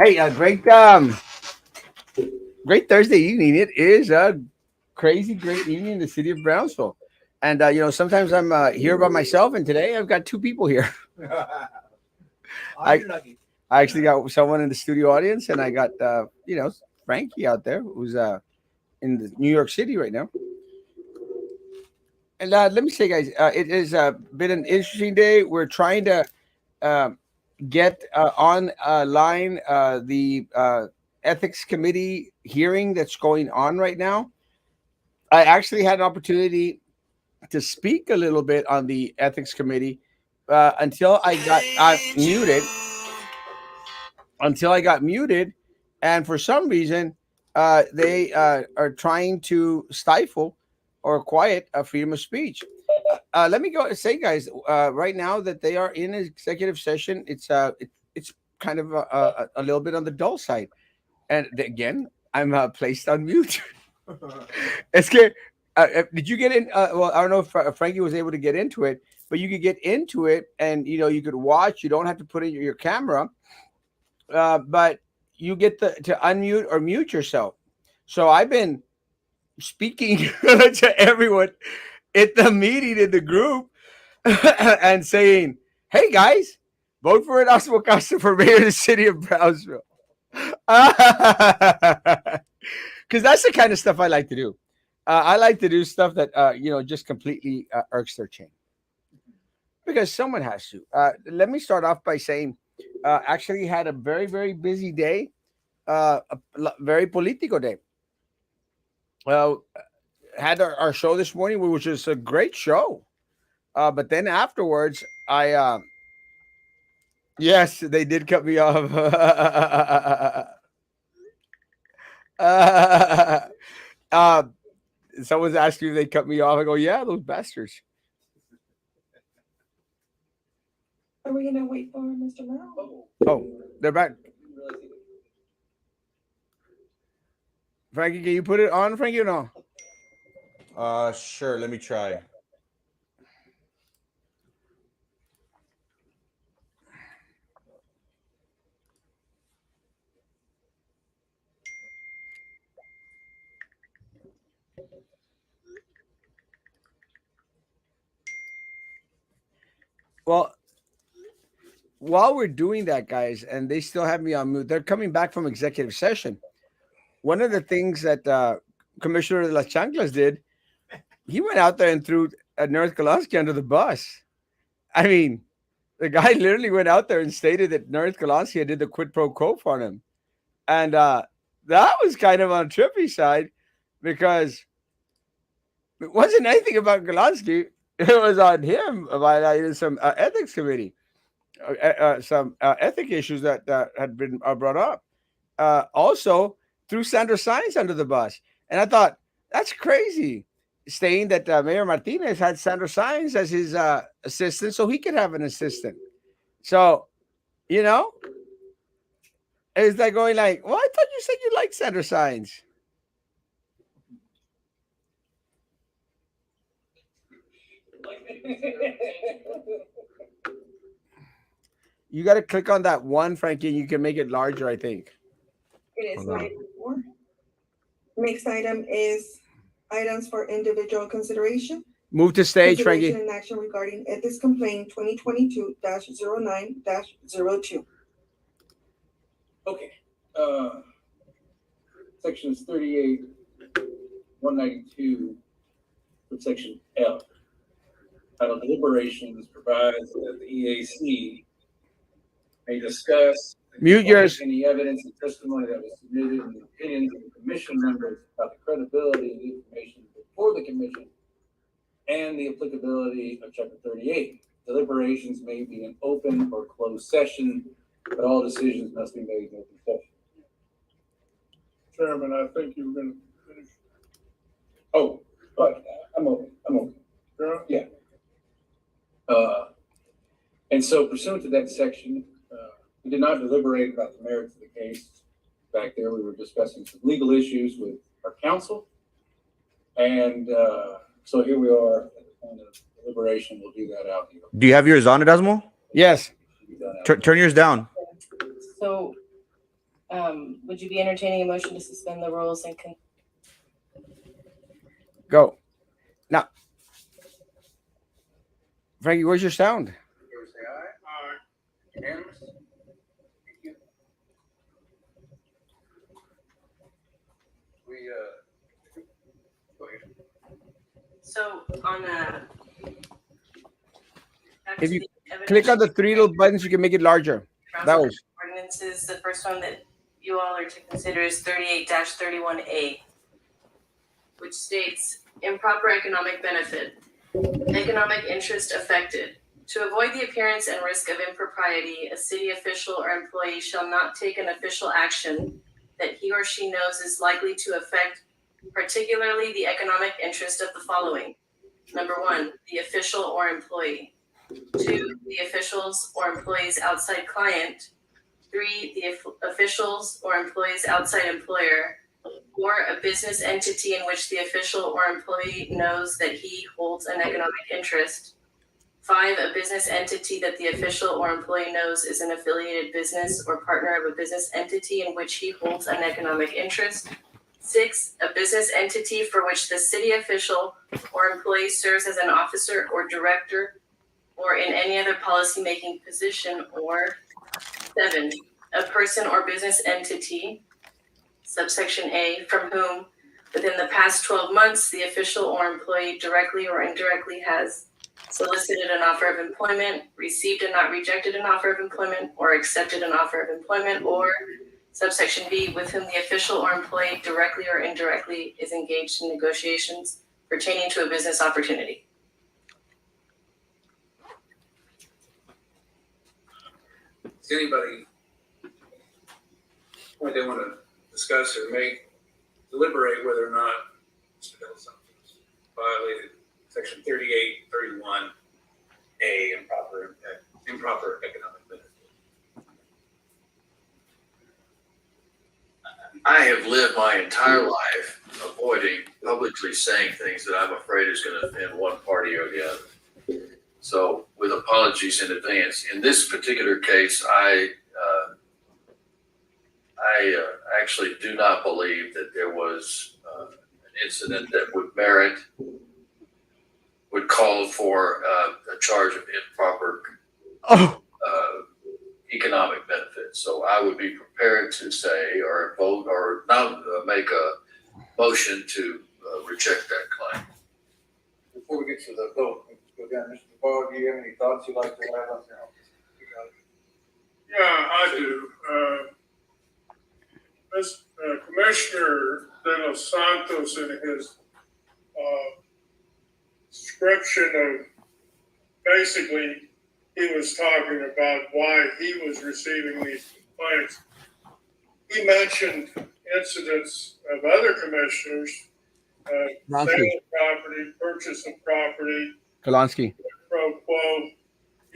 Hey, great Thursday evening. It is a crazy great evening in the city of Brownsville, and sometimes I'm here by myself, and today I've got two people here. I I actually got someone in the studio audience, and I got Frankie out there who's in the New York City right now. And let me say, guys, it has been an interesting day. We're trying to uh, get on line the ethics committee hearing that's going on right now. I actually had an opportunity to speak a little bit on the ethics committee until I got muted. Until I got muted, and for some reason, they are trying to stifle or quiet freedom of speech. Let me go say, guys, right now that they are in executive session. It's kind of a little bit on the dull side, and again, I'm placed on mute. Es que, did you get in? Well, I don't know if Frankie was able to get into it, but you could get into it, and you could watch. You don't have to put in your camera, but you get to unmute or mute yourself. So I've been speaking to everyone at the meeting in the group and saying, "Hey guys, vote for Erasmo for mayor of the city of Brownsville." Because that's the kind of stuff I like to do. I like to do stuff that just completely irks their chain. Because someone has to. Let me start off by saying, actually had a very very busy day, very politico day. Uh, had our show this morning, which was a great show. But then afterwards, I yes, they did cut me off. uh, someone's asking if they cut me off. I go, yeah, those bastards. Are we gonna wait for Mr. Merrill? Oh, they're back. Frankie, can you put it on, Frankie, or no? Sure. Let me try. Well, while we're doing that, guys, and they still have me on mute, they're coming back from executive session. One of the things that Commissioner Las Chanclas did, he went out there and threw Nerth Golansky under the bus. I mean, the guy literally went out there and stated that Nerth Golansky did the quid pro quo for him. And that was kind of on a trippy side because it wasn't anything about Golansky. It was on him by some ethics committee, some ethic issues that had been brought up. Also, threw Sandra Sines under the bus. And I thought, that's crazy. Saying that Mayor Martinez had Sandra Sines as his assistant so he could have an assistant. So, you know, it's like going like, well, I thought you said you liked Sandra Sines. You got to click on that one, Frankie, and you can make it larger, I think. It is 9:04. Next item is items for individual consideration. Move to stage, Consideration Frankie. and action regarding ethics complaint 2022-09-02. Okay. Sections 38, 192, section F. Title deliberations provides that the EAC may discuss Mute yours. any evidence and testimony that was submitted and the opinions of the commission members about the credibility of the information before the commission and the applicability of chapter 38. Deliberations may be an open or closed session, but all decisions must be made in open session. Chairman, I think you were going to finish. Oh, but I'm open. Sure. Yeah. And so pursuant to that section, we did not deliberate about the merits of the case. Back there, we were discussing some legal issues with our counsel. And so here we are at the point of deliberation. We'll do that out here. Do you have yours on, Erasmo? Yes. Turn yours down. So Would you be entertaining a motion to suspend the rules and Go. Now, Frankie, where's your sound? Favor say aye. Unanimous? Thank you. We, go ahead. So on If you click on the three little buttons, you can make it larger. That was ordinances, the first one that you all are to consider is 38-31A, which states improper economic benefit, economic interest affected. To avoid the appearance and risk of impropriety, a city official or employee shall not take an official action that he or she knows is likely to affect particularly the economic interest of the following. Number one, the official or employee. Two, the officials or employee's outside client. Three, the officials or employee's outside employer. Or a business entity in which the official or employee knows that he holds an economic interest. Five, a business entity that the official or employee knows is an affiliated business or partner of a business entity in which he holds an economic interest. Six, a business entity for which the city official or employee serves as an officer or director or in any other policy-making position. Or seven, a person or business entity, subsection A, from whom within the past 12 months the official or employee directly or indirectly has solicited an offer of employment, received and not rejected an offer of employment, or accepted an offer of employment. Or subsection B, with whom the official or employee directly or indirectly is engaged in negotiations pertaining to a business opportunity. Does anybody point they want to discuss or deliberate whether or not Mr. Del Santos violated Section 3831A, improper economic benefit? I have lived my entire life avoiding publicly saying things that I'm afraid is going to offend one party or the other. So, with apologies in advance, in this particular case, I actually do not believe that there was an incident that would call for a charge of improper economic benefit. So I would be prepared to say or vote or not make a motion to reject that claim. Before we get to the vote, let's go down. Mr. Barr, do you have any thoughts you'd like to have on that? Yeah, I do. Commissioner De Los Santos, in his description of basically, he was talking about why he was receiving these complaints. He mentioned incidents of other commissioners, sale of property, purchase of property, Kalonsky. pro quo,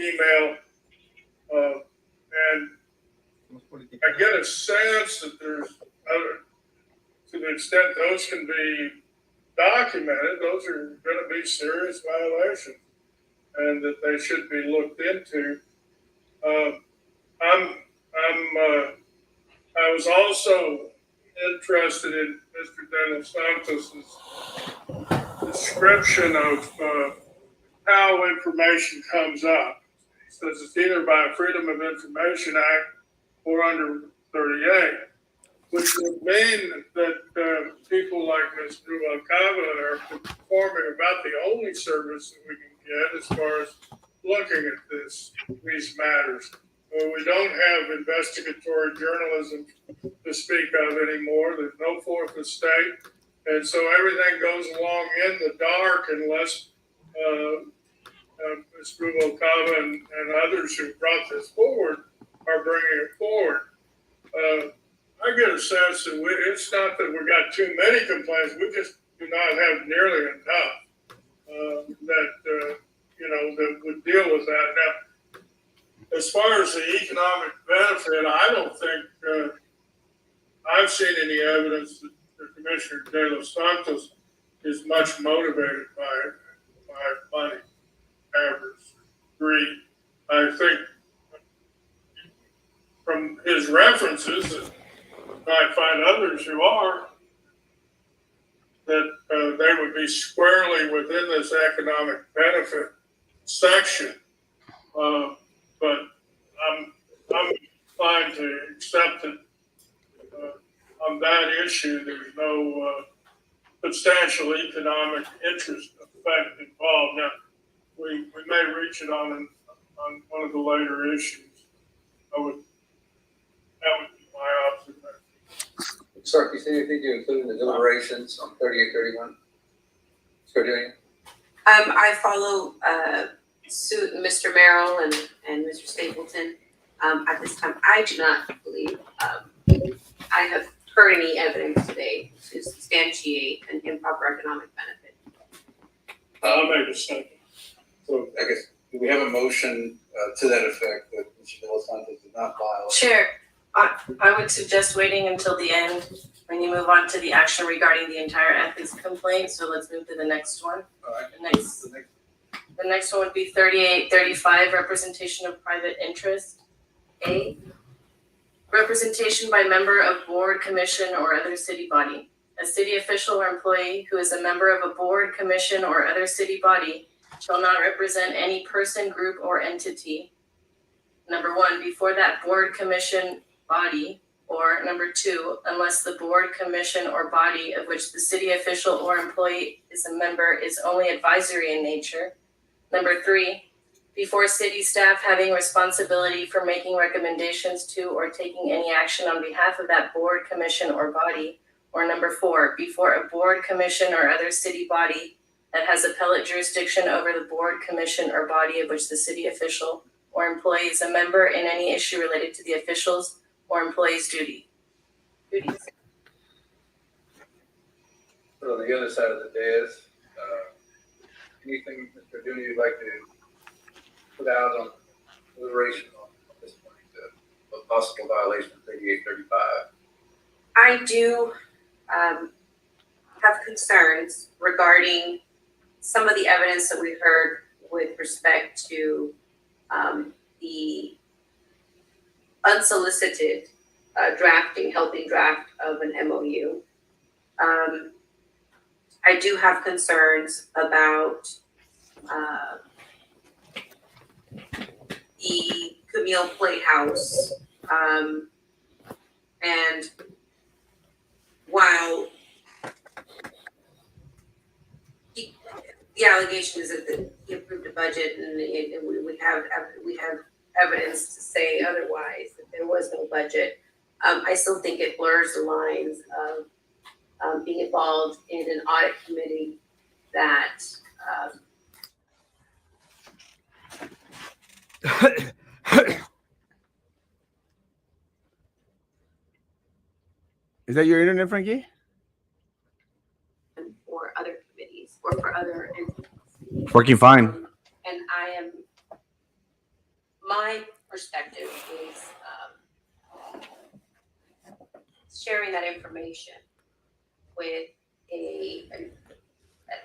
email, and I get a sense that there's other, to the extent those can be documented, those are going to be serious violations, and that they should be looked into. I was also interested in Mr. De Los Santos's description of how information comes up. He says it's either by Freedom of Information Act or under 38, which would mean that people like Ms. Rubalcaba are performing about the only service that we can get as far as looking at these matters. We don't have investigatory journalism to speak of anymore. There's no fourth estate. And so everything goes along in the dark unless Ms. Rubalcaba and others who brought this forward are bringing it forward. I get a sense that it's not that we got too many complaints. We just do not have nearly enough that would deal with that. Now, as far as the economic benefit, I don't think I've seen any evidence that Commissioner De Los Santos is much motivated by money, avarice, greed. I think from his references, might find others who are, that they would be squarely within this economic benefit section. But I'm inclined to accept it on that issue. There's no substantial economic interest effect involved. Now, we may reach it on one of the later issues. That would be my observation. Sir, you see anything to include in the deliberations on 3831? Cordelia? I follow suit Mr. Merrill and Mr. Stapleton. At this time, I do not believe I have heard any evidence today to substantiate an improper economic benefit. I'll make a second. So I guess, do we have a motion to that effect that Mr. De Los Santos did not file? Chair, I would suggest waiting until the end when you move on to the action regarding the entire ethics complaint. So let's move to the next one. All right. The next one would be 3835, representation of private interest. A, representation by member of board, commission, or other city body. A city official or employee who is a member of a board, commission, or other city body shall not represent any person, group, or entity. Number one, before that board, commission, body, or number two, unless the board, commission, or body of which the city official or employee is a member is only advisory in nature. Number three, before city staff having responsibility for making recommendations to or taking any action on behalf of that board, commission, or body. Or number four, before a board, commission, or other city body that has appellate jurisdiction over the board, commission, or body of which the city official or employee is a member in any issue related to the officials or employee's duties. So the other side of the dais, anything, Mr. Dooney, you'd like to put out on deliberation on this point, a possible violation of 3835? I do have concerns regarding some of the evidence that we heard with respect to the unsolicited helping draft of an MOU. I do have concerns about the Camille Playhouse. And while the allegation is that he approved a budget and we have evidence to say otherwise, that there was no budget, I still think it blurs the lines of being involved in an audit committee that Is that your internet, Frankie? for other committees or for other entities. Working fine. And my perspective is sharing that information with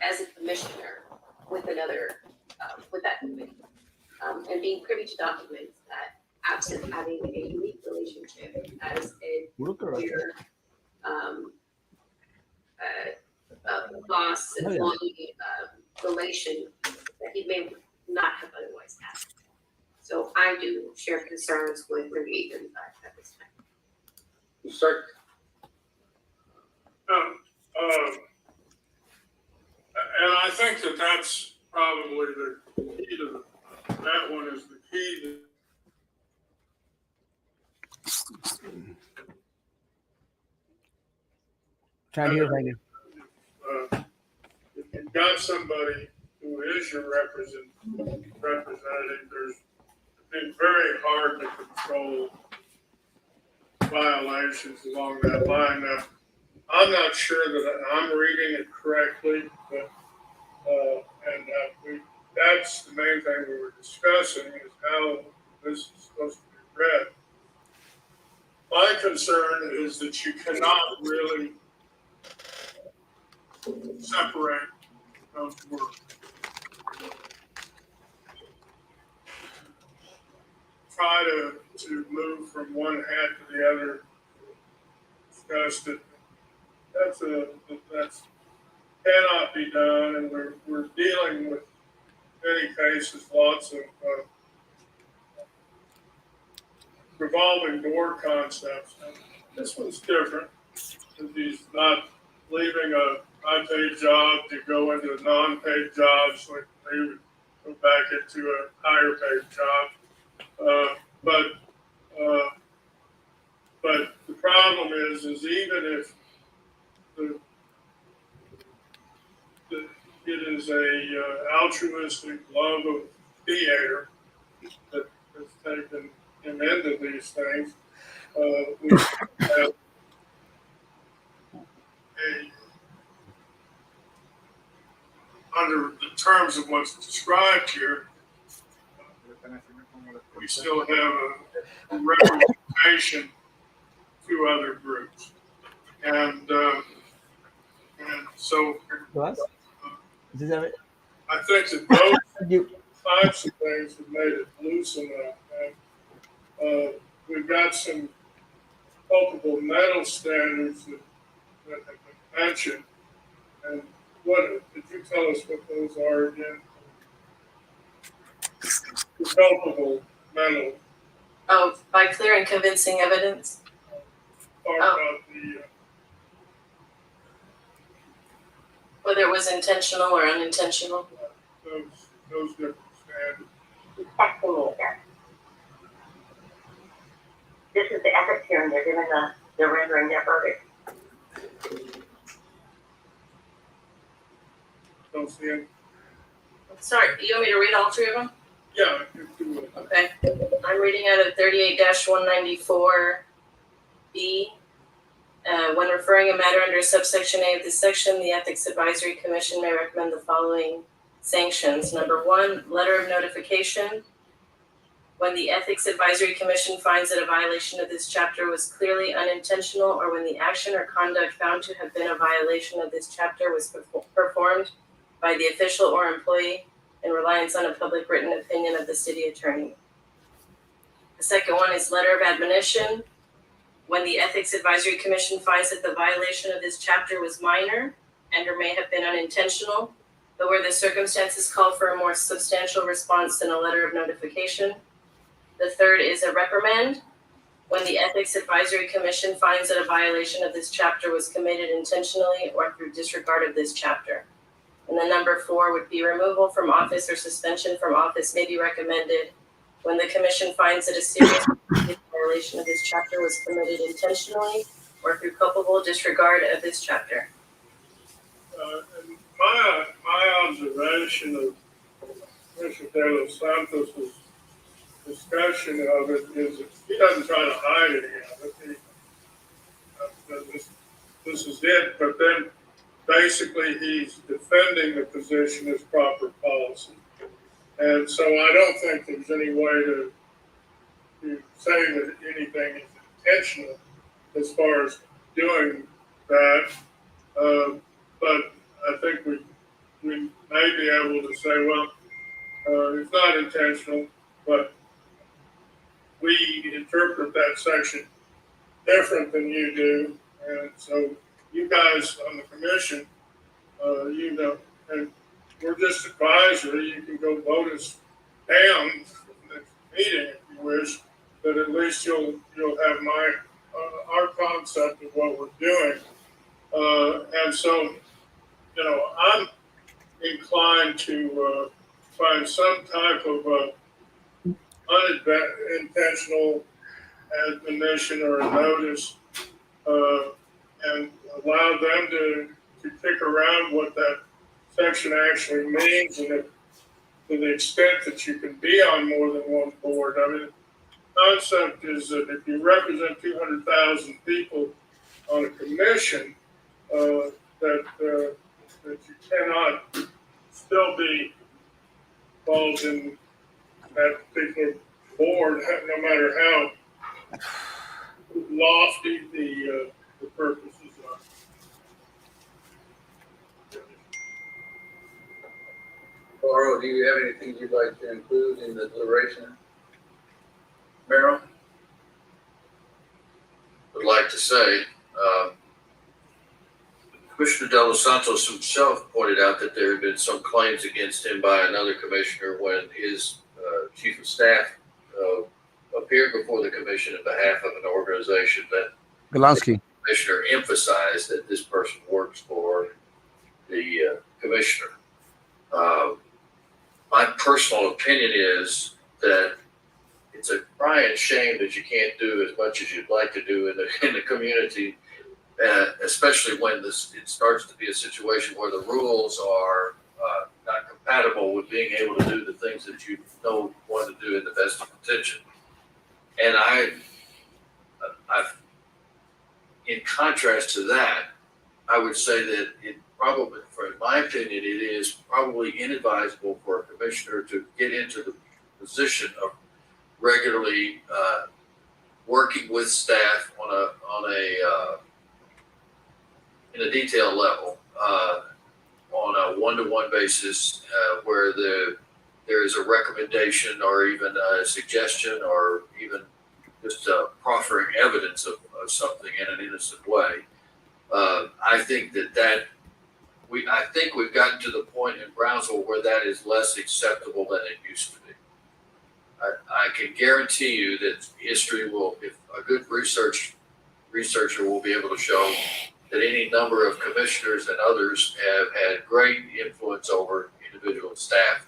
as a commissioner with another, with that committee. And being privy to documents that, absent having a unique relationship as a lawyer, boss employee relation that he may not have otherwise had. So I do share concerns with 3835 at this time. Sir? And I think that's probably the key to that one is the key to Trying to hear Frankie. if you've got somebody who is your representative, it's been very hard to control violations along that line. Now, I'm not sure that I'm reading it correctly, but that's the main thing we were discussing is how this is supposed to be read. My concern is that you cannot really separate those words. Try to move from one hat to the other discussed it. That's cannot be done, and we're dealing with many cases, lots of revolving door concepts. And this one's different. He's not leaving a high-paid job to go into a non-paid job, so he would go back into a higher-paid job. But the problem is even if it is a altruistic love of theater that has taken him into these things, we have under the terms of what's described here, we still have a representation to other groups. And so I think that those types of things have made it loose enough. And we've got some culpable metal standards that have been mentioned. And what did you tell us what those are again? The culpable metal. Oh, by clear and convincing evidence. Talk about the Whether it was intentional or unintentional. those different standards. This is the ethics hearing. They're rendering their verdict. Don't see it. Sorry, you want me to read all three of them? Yeah, I could do it. Okay. I'm reading out of 38-194B. When referring a matter under subsection A of this section, the Ethics Advisory Commission may recommend the following sanctions. Number 1, letter of notification. When the Ethics Advisory Commission finds that a violation of this chapter was clearly unintentional, or when the action or conduct found to have been a violation of this chapter was performed by the official or employee in reliance on a public written opinion of the city attorney. The second one is letter of admonition. When the Ethics Advisory Commission finds that the violation of this chapter was minor and or may have been unintentional, but where the circumstances call for a more substantial response than a letter of notification. The third is a reprimand. When the Ethics Advisory Commission finds that a violation of this chapter was committed intentionally or through disregard of this chapter. And then number 4 would be removal from office or suspension from office may be recommended when the commission finds that a serious violation of this chapter was committed intentionally or through culpable disregard of this chapter. And my observation of Mr. De Los Santos' discussion of it is that he doesn't try to hide any of it. This is it, but then basically he's defending the position as proper policy. And so I don't think there's any way to say that anything is intentional as far as doing that. But I think we may be able to say, well, it's not intentional, but we interpret that section different than you do. And so you guys on the commission, you know, and we're just advisory. You can go vote us down for the next meeting if you wish, but at least you'll have our concept of what we're doing. And so, you know, I'm inclined to find some type of unintentional admonition or a notice, and allow them to kick around what that section actually means, and if, to the extent that you can be on more than one board. I mean, the concept is that if you represent 200,000 people on a commission, that you cannot still be involved in that particular board, no matter how lofty the purposes are. Laura, do you have anything you'd like to include in the deliberation? Merrill? Would like to say, Commissioner De Los Santos himself pointed out that there had been some claims against him by another commissioner when his chief of staff appeared before the commission on behalf of an organization that Galansky. commissioner emphasized that this person works for the commissioner. My personal opinion is that it's a crying shame that you can't do as much as you'd like to do in the community, especially when it starts to be a situation where the rules are not compatible with being able to do the things that you know want to do in the best of intention. And in contrast to that, I would say that it probably, in my opinion, it is probably inadvisable for a commissioner to get into the position of regularly working with staff in a detailed level, on a one-to-one basis, where there is a recommendation or even a suggestion or even just proffering evidence of something in an innocent way. I think I think we've gotten to the point in Brownsville where that is less acceptable than it used to be. I can guarantee you that history will, if a good researcher will be able to show that any number of commissioners and others have had great influence over individual staff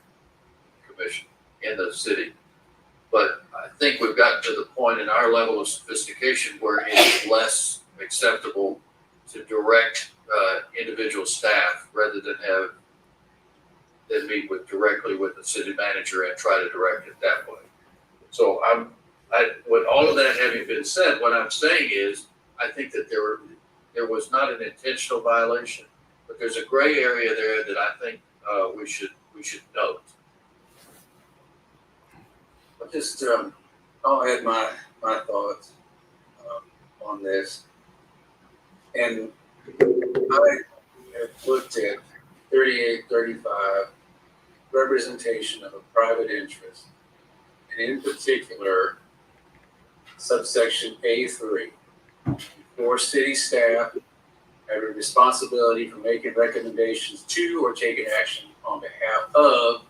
commission in the city. But I think we've gotten to the point in our level of sophistication where it is less acceptable to direct individual staff rather than meet directly with the city manager and try to direct it that way. So with all of that having been said, what I'm saying is I think that there was not an intentional violation, but there's a gray area there that I think we should note. I'll add my thoughts on this. And I have looked at 3835, representation of a private interest, and in particular, subsection A3, for city staff have a responsibility for making recommendations to or taking action on behalf of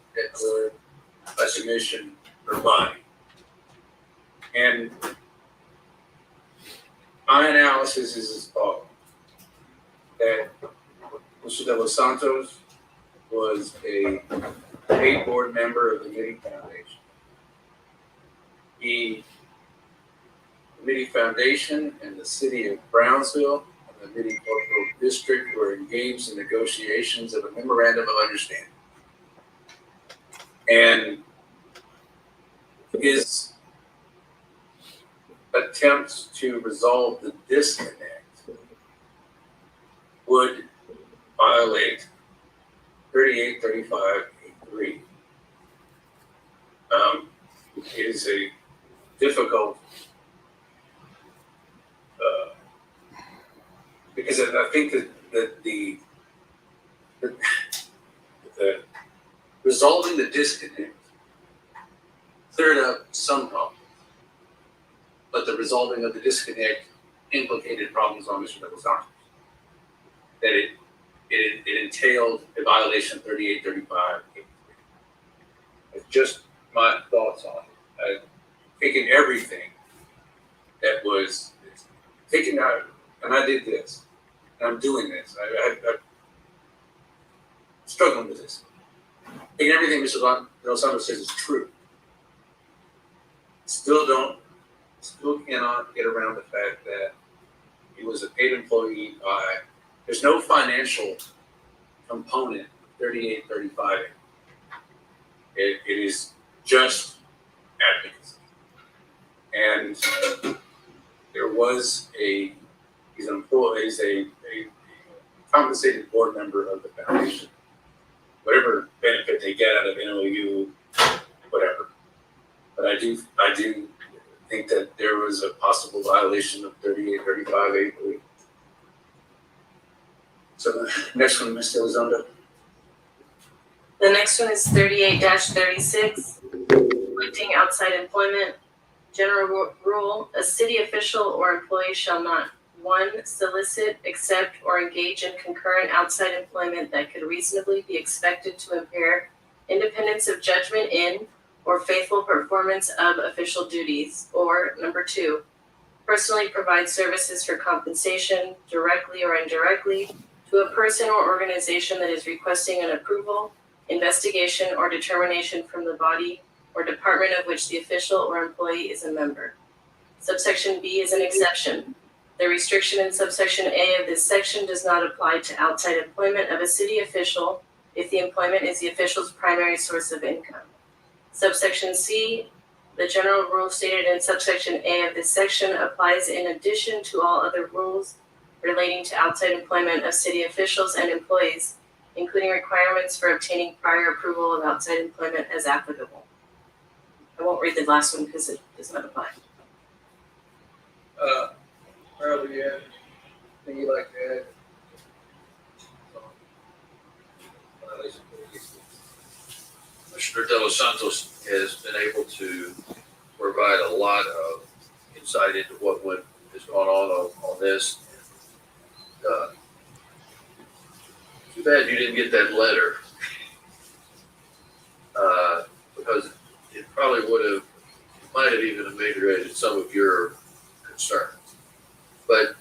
a commission or body. And my analysis is as follows: that Mr. De Los Santos was a paid board member of the Mitty Foundation. The Mitty Foundation and the city of Brownsville and the Mitty Cultural District were engaged in negotiations of a memorandum of understanding. And his attempts to resolve the disconnect would violate 3835A3. It is a difficult, because I think that the resolving the disconnect cleared up some problems, but the resolving of the disconnect implicated problems on Mr. De Los Santos. That it entailed a violation of 3835. It's just my thoughts on it. I've taken everything that was taken out, and I did this, and I'm doing this. I'm struggling with this. Taking everything Mr. De Los Santos says is true. Still cannot get around the fact that he was a paid employee by. There's no financial component of 3835. It is just advocacy. And there was he's a compensated board member of the foundation. Whatever benefit they get out of NOU, whatever. But I do think that there was a possible violation of 3835A3. So the next one, Ms. Elizondo. The next one is 38-36, conflicting outside employment. General rule: a city official or employee shall not 1, solicit, accept, or engage in concurrent outside employment that could reasonably be expected to impair independence of judgment in or faithful performance of official duties. Or number 2, personally provide services for compensation, directly or indirectly, to a person or organization that is requesting an approval, investigation, or determination from the body or department of which the official or employee is a member. Subsection B is an exception. The restriction in subsection A of this section does not apply to outside employment of a city official if the employment is the official's primary source of income. Subsection C, the general rule stated in subsection A of this section applies in addition to all other rules relating to outside employment of city officials and employees, including requirements for obtaining prior approval of outside employment as applicable. I won't read the last one because it does not apply. Earlier, yeah, thing you like to add? Commissioner De Los Santos has been able to provide a lot of insight into what is going on this. Too bad you didn't get that letter, because it probably might have even ameliorated some of your concerns. But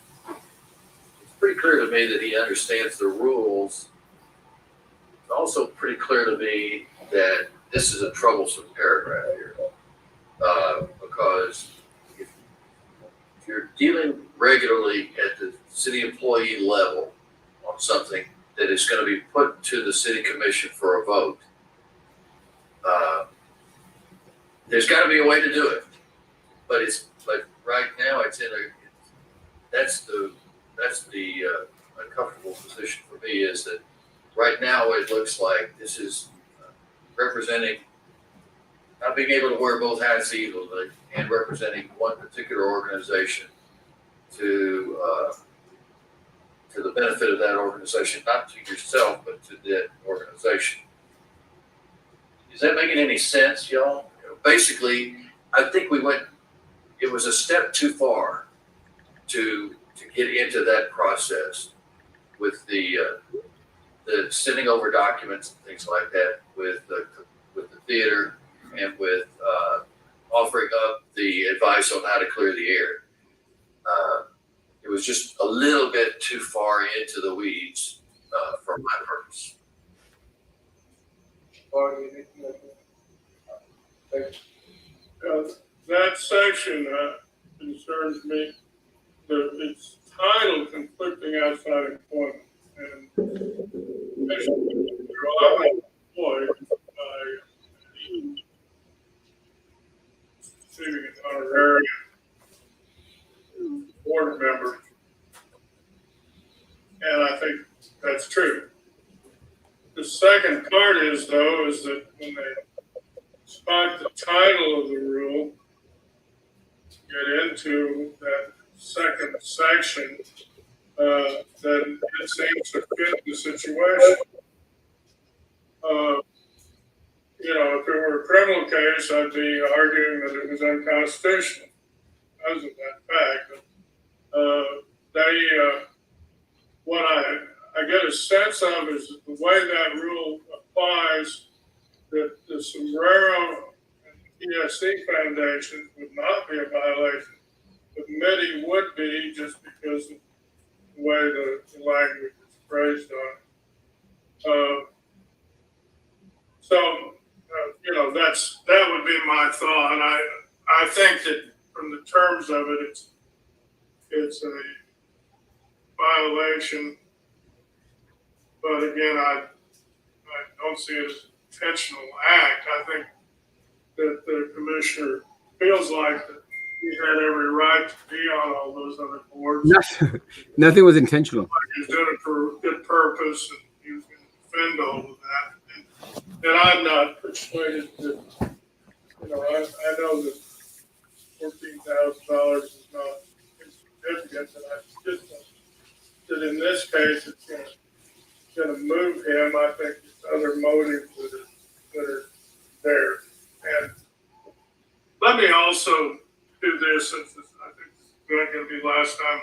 it's pretty clear to me that he understands the rules. It's also pretty clear to me that this is a troublesome paragraph here, because if you're dealing regularly at the city employee level on something that is going to be put to the city commission for a vote, there's got to be a way to do it. But right now that's the uncomfortable position for me, is that right now it looks like this is representing, not being able to wear both hats equally, and representing one particular organization to the benefit of that organization, not to yourself, but to that organization. Is that making any sense, y'all? Basically, I think it was a step too far to get into that process with the sending over documents and things like that with the theater, and with offering up the advice on how to clear the air. It was just a little bit too far into the weeds for my purpose. That section concerns me, its title, conflicting outside employment. And I'm employed by receiving an honorarium board member. And I think that's true. The second part is that when they spot the title of the rule, get into that second section, then it seems to fit the situation. If it were a criminal case, I'd be arguing that it was unconstitutional because of that fact. What I get a sense of is that the way that rule applies, that the Sombrero and ESC foundations would not be a violation, but many would be, just because of the way the language is phrased on it. That would be my thought. I think that from the terms of it, it's a violation. But again, I don't see it as an intentional act. I think that the commissioner feels like that he had every right to be on all those other boards. Nothing was intentional. He was doing it for a good purpose, and he was going to defend all of that. And I'm not persuaded that, I know that $14,000 is not insignificant, but I just think that in this case, it's going to move him. I think there's other motives that are there. And let me also do this, since I think this is going to be the last time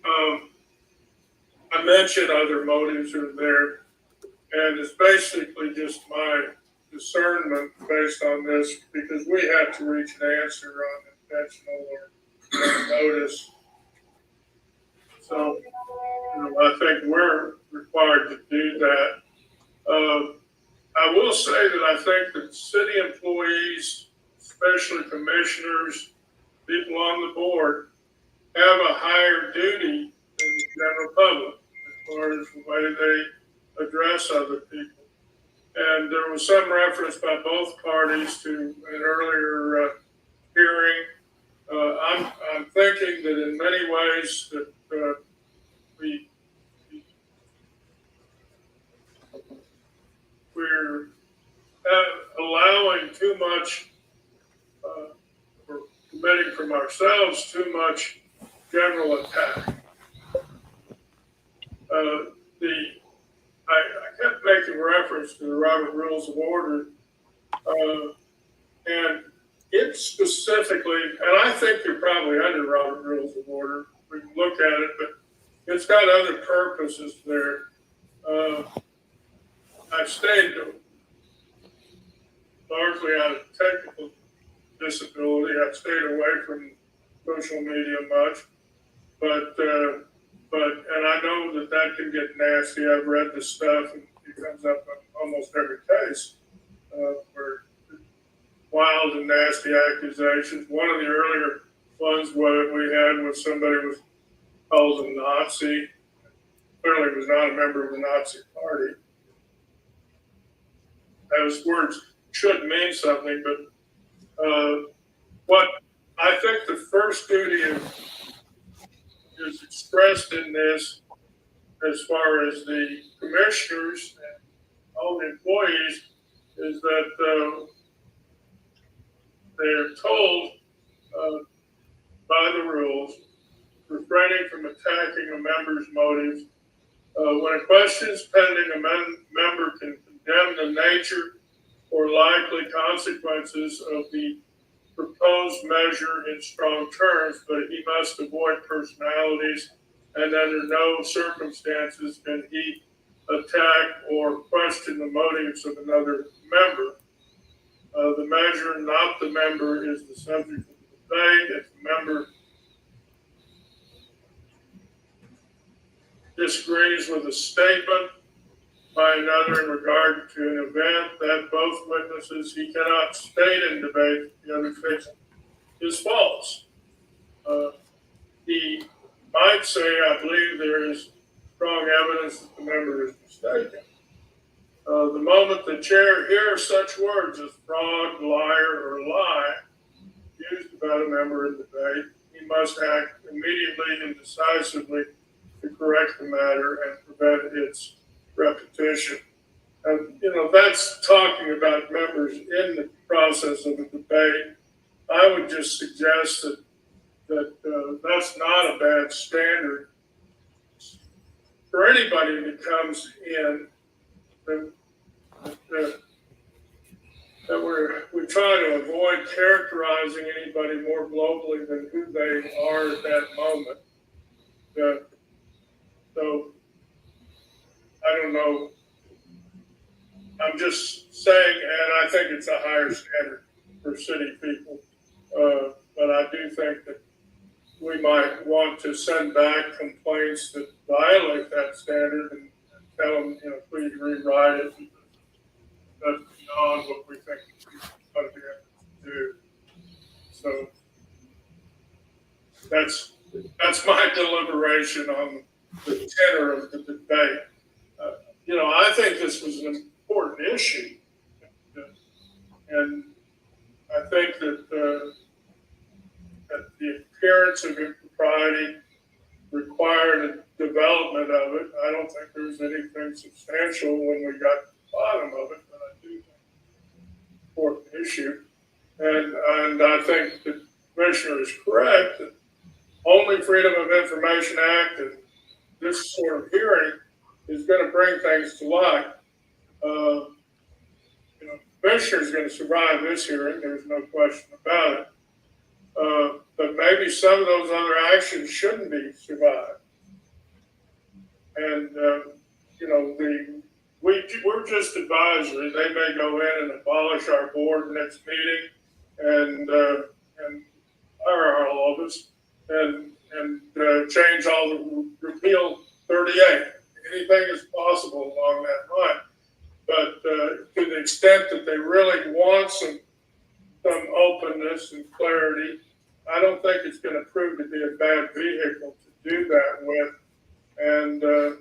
I mentioned other motives are there, and it's basically just my discernment based on this because we have to reach an answer on intentional or notice. So, I think we're required to do that. I will say that I think that city employees, especially commissioners, people on the board, have a higher duty than the general public as far as the way they address other people. And there was some reference by both parties to an earlier hearing. I'm thinking that in many ways that we we're allowing too much, or committing from ourselves too much general attack. I kept making reference to the Robert Rules of Order, and it specifically, and I think you're probably under Robert Rules of Order. We can look at it, but it's got other purposes there. I've stayed largely out of technical disability. I've stayed away from social media much, but and I know that can get nasty. I've read the stuff, and it comes up on almost every case where wild and nasty accusations. One of the earlier ones we had was somebody was called a Nazi. Clearly was not a member of the Nazi party. Those words should mean something, but what I think the first duty is expressed in this as far as the commissioners and all the employees is that they're told by the rules, refraining from attacking a member's motives. When a question is pending, a member can condemn the nature or likely consequences of the proposed measure in strong terms, but he must avoid personalities, and under no circumstances can he attack or question the motives of another member. The measure, not the member, is the subject of the debate. If the member disagrees with a statement by another in regard to an event that both witnesses he cannot state in debate the other thinks is false. He might say, I believe there is strong evidence that the member is mistaken. The moment the chair hears such words as fraud, liar, or lie used about a member in debate, he must act immediately and decisively to correct the matter and prevent its repetition. And, that's talking about members in the process of a debate. I would just suggest that that's not a bad standard for anybody that comes in. That we try to avoid characterizing anybody more globally than who they are at that moment. So I don't know. I'm just saying, and I think it's a higher standard for city people. But I do think that we might want to send back complaints that violate that standard and tell them, please rewrite it. That's beyond what we think we ought to be able to do. So that's my deliberation on the tenor of the debate. I think this was an important issue, and I think that the appearance of impropriety required a development of it. I don't think there's anything substantial when we got to the bottom of it, but I do think it's an important issue. And I think the commissioner is correct that only Freedom of Information Act and this sort of hearing is going to bring things to light. The commissioner is going to survive this hearing. There's no question about it. But maybe some of those other actions shouldn't be survived. And, we're just advisory. They may go in and abolish our board next meeting and fire all of us and change all the, repeal 38. Anything is possible along that line. But to the extent that they really want some openness and clarity, I don't think it's going to prove to be a bad vehicle to do that with. And that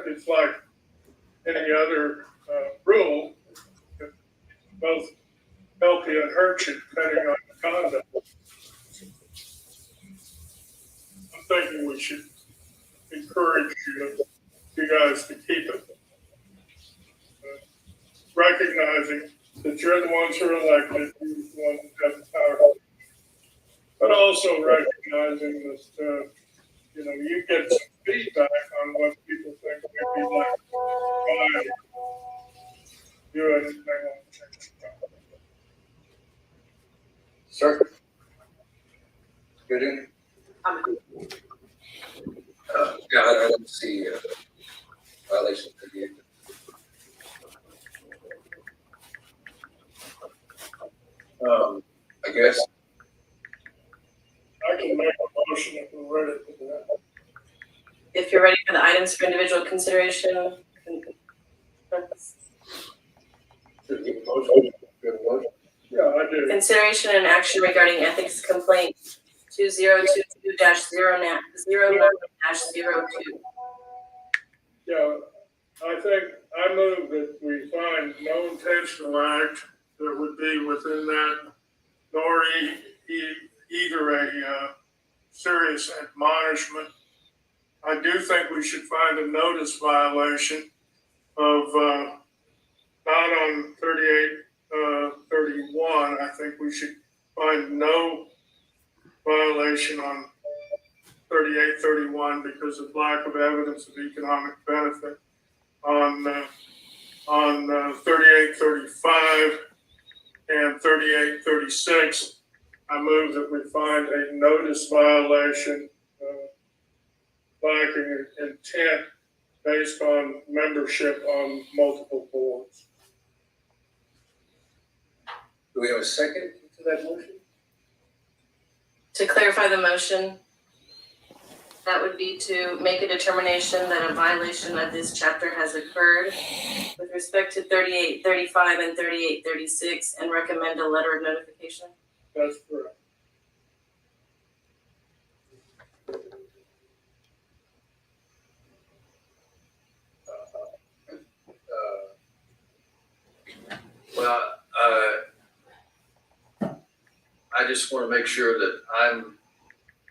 it's like any other rule, it both help you and hurt you depending on the conduct. I'm thinking we should encourage you guys to keep it. Recognizing that you're the ones who are elected, you're the ones who have the power. But also recognizing that, you get some feedback on what people think would be like, why do it if they want to change it. Sir? Good evening. Yeah, I don't see violation of the. I guess. I can make a motion if we're ready for that. If you're ready for the items for individual consideration. Yeah, I do. Consideration and action regarding ethics complaint 2022-09-02. Yeah, I move that we find no intentional act that would be within that, nor either a serious admonishment. I do think we should find a notice violation of, not on 3831. I think we should find no violation on 3831 because of lack of evidence of economic benefit. On 3835 and 3836, I move that we find a notice violation lacking intent based on membership on multiple boards. Do we have a second to that motion? To clarify the motion, that would be to make a determination that a violation of this chapter has occurred with respect to 3835 and 3836 and recommend a letter of notification. That's correct. Well, I just want to make sure that I'm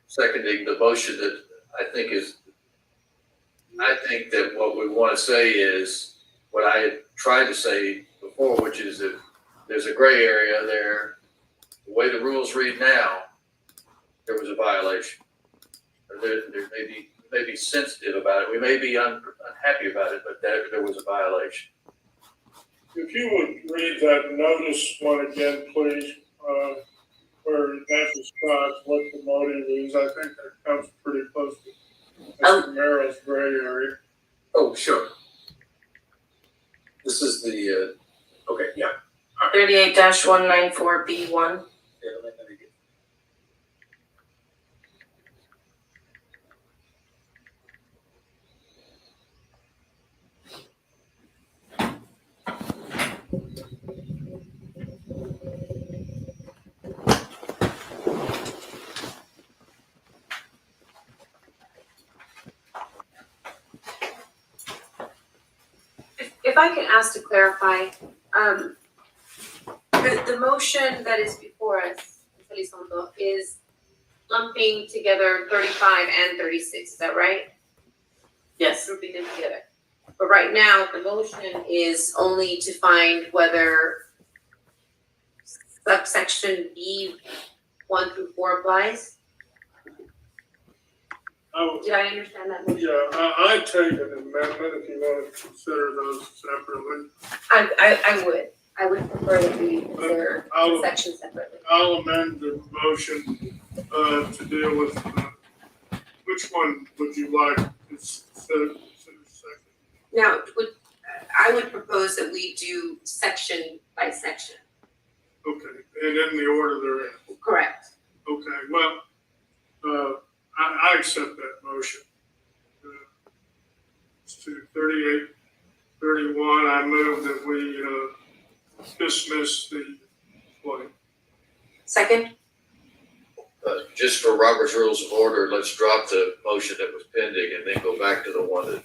seconding the motion that I think that what we want to say is what I had tried to say before, which is that there's a gray area there. The way the rules read now, there was a violation. There may be sensitive about it. We may be unhappy about it, but there was a violation. If you would read that notice one again, please, where that describes what the motive is, I think that comes pretty close to Mr. Merrill's gray area. Oh, sure. This is the, okay, yeah. 38-194B1. Yeah, let me get. If I can ask to clarify, the motion that is before us, Mr. Elizondo, is lumping together 35 and 36, is that right? Yes. Grouping them together. But right now, the motion is only to find whether subsection B 1 through 4 applies. Did I understand that motion? Yeah, I take an amendment if you want to consider those separately. I would prefer that we consider the sections separately. I'll amend the motion to deal with, which one would you like? Is consider second. Now, I would propose that we do section by section. Okay, and in the order they're in. Correct. Okay, well, I accept that motion. It's to 3831. I move that we dismiss the employee. Second? Just for Robert's Rules of Order, let's drop the motion that was pending and then go back to the one that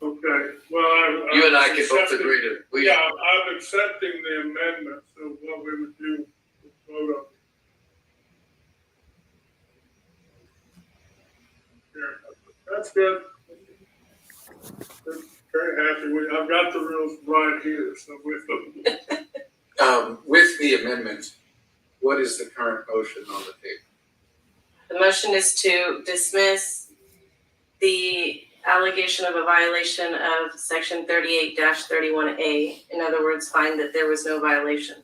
Okay, well, you and I can both agree to. Yeah, I'm accepting the amendment, so what we would do is vote on. Yeah, that's good. Very happy. I've got the rules right here, so with them. With the amendment, what is the current motion on the table? The motion is to dismiss the allegation of a violation of section 38-31A. In other words, find that there was no violation.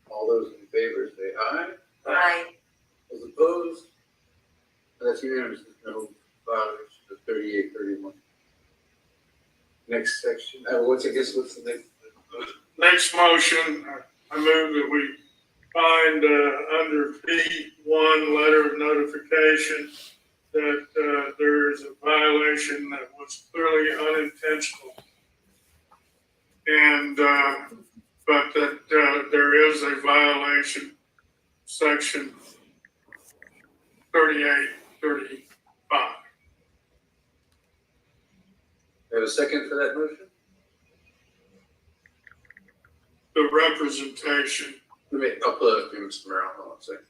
All those in favor say aye. Aye. Those opposed? That's unanimous, there's no violation of 3831. Next section, what's the next? Next motion, I move that we find under B1 letter of notification that there is a violation that was clearly unintentional. And, but that there is a violation, section 3835. Have a second for that motion? The representation. I'll put it up to Mr. Merrill, hold on a second.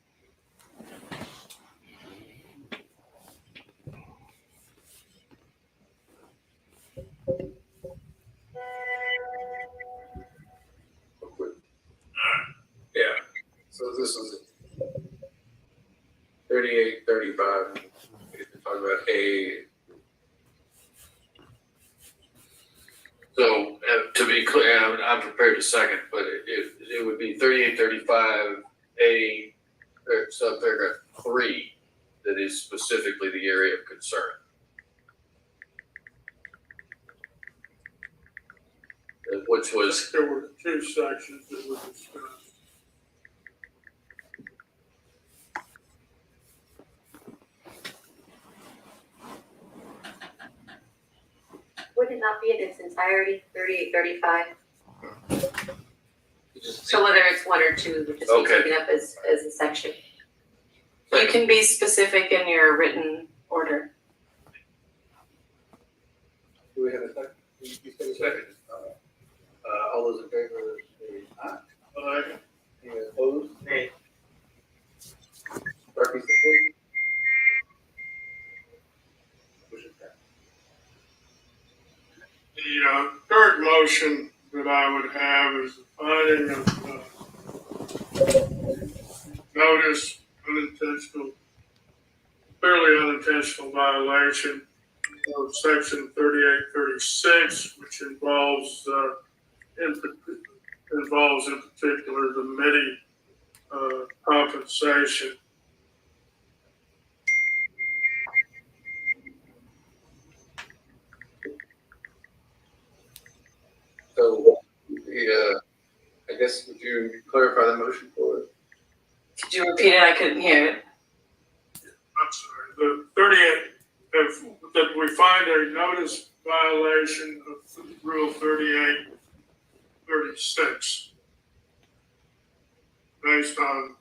Yeah, so this is 3835. We talk about A. So to be clear, I'm prepared to second, but it would be 3835A, subparagraph 3, that is specifically the area of concern. Which was, There were two sections that were discussed. Would it not be in its entirety, 3835? You just So whether it's one or two, would just be Okay. taken up as a section. You can be specific in your written order. Do we have a second? You said a second. All those in favor say aye. Aye. Any opposed? Nay. Darby support? Motion passed. The third motion that I would have is the finding of notice, clearly unintentional violation of section 3836, which involves in particular the MIDI compensation. So, I guess, would you clarify the motion for us? Did you repeat it? I couldn't hear it. I'm sorry, the 38, that we find a notice violation of Rule 3836 based on,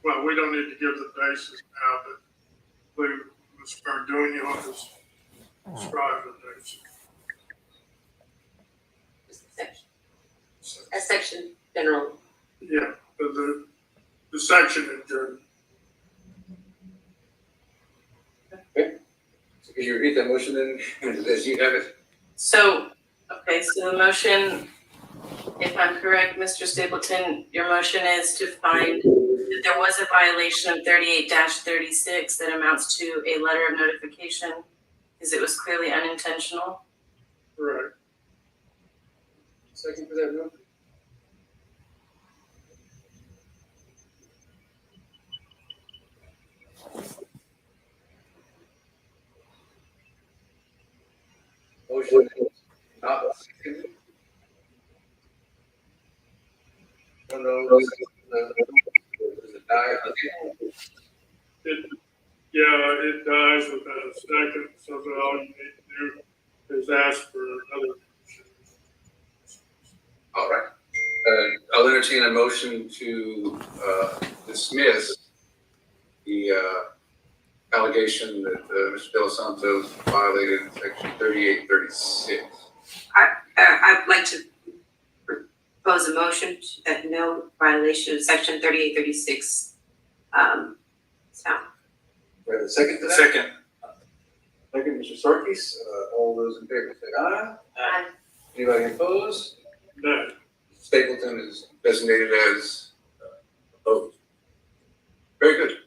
well, we don't need to give the basis now, but Mr. Carduno has described the basis. Just a section. A section general. Yeah, the section in general. So could you repeat that motion then, as you have it? So, okay, so the motion, if I'm correct, Mr. Stapleton, your motion is to find that there was a violation of 38-36 that amounts to a letter of notification because it was clearly unintentional. Right. Second for that motion? motion is not seconded. Oh, no, does it die? It, yeah, it dies within a second, so that all you need to do is ask for another. All right. I'll entertain a motion to dismiss the allegation that Mr. De Los Santos violated section 3836. I'd like to propose a motion that no violation of section 3836, sound. We have a second to that? Second. Second, Mr. Sarkis. All those in favor say aye. Aye. Anybody opposed? No, Stapleton is designated as opposed. Very good.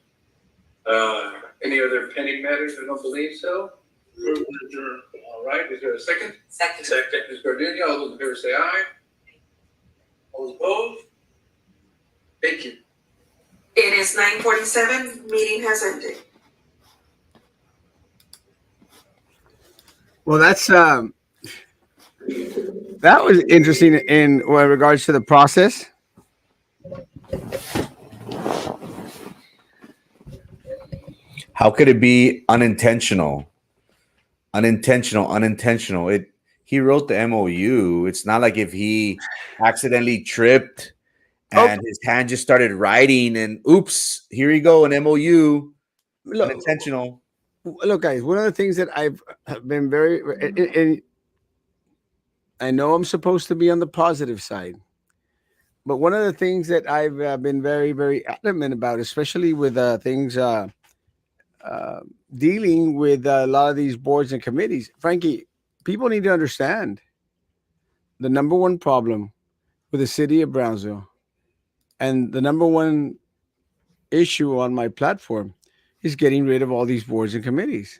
Any other pending matters? I don't believe so. move to adjourn. All right, is there a second? Second. Second, Ms. Gardenia, all those in favor say aye. All those opposed? Thank you. It is 9:47. Meeting has ended. Well, that was interesting in regards to the process. How could it be unintentional? Unintentional. He wrote the MOU. It's not like if he accidentally tripped and his hand just started writing and oops, here you go, an MOU. Look, Unintentional. look, guys. One of the things that I've been and I know I'm supposed to be on the positive side, but one of the things that I've been very, very adamant about, especially with things dealing with a lot of these boards and committees, Frankie, people need to understand the number one problem with the city of Brownsville and the number one issue on my platform is getting rid of all these boards and committees.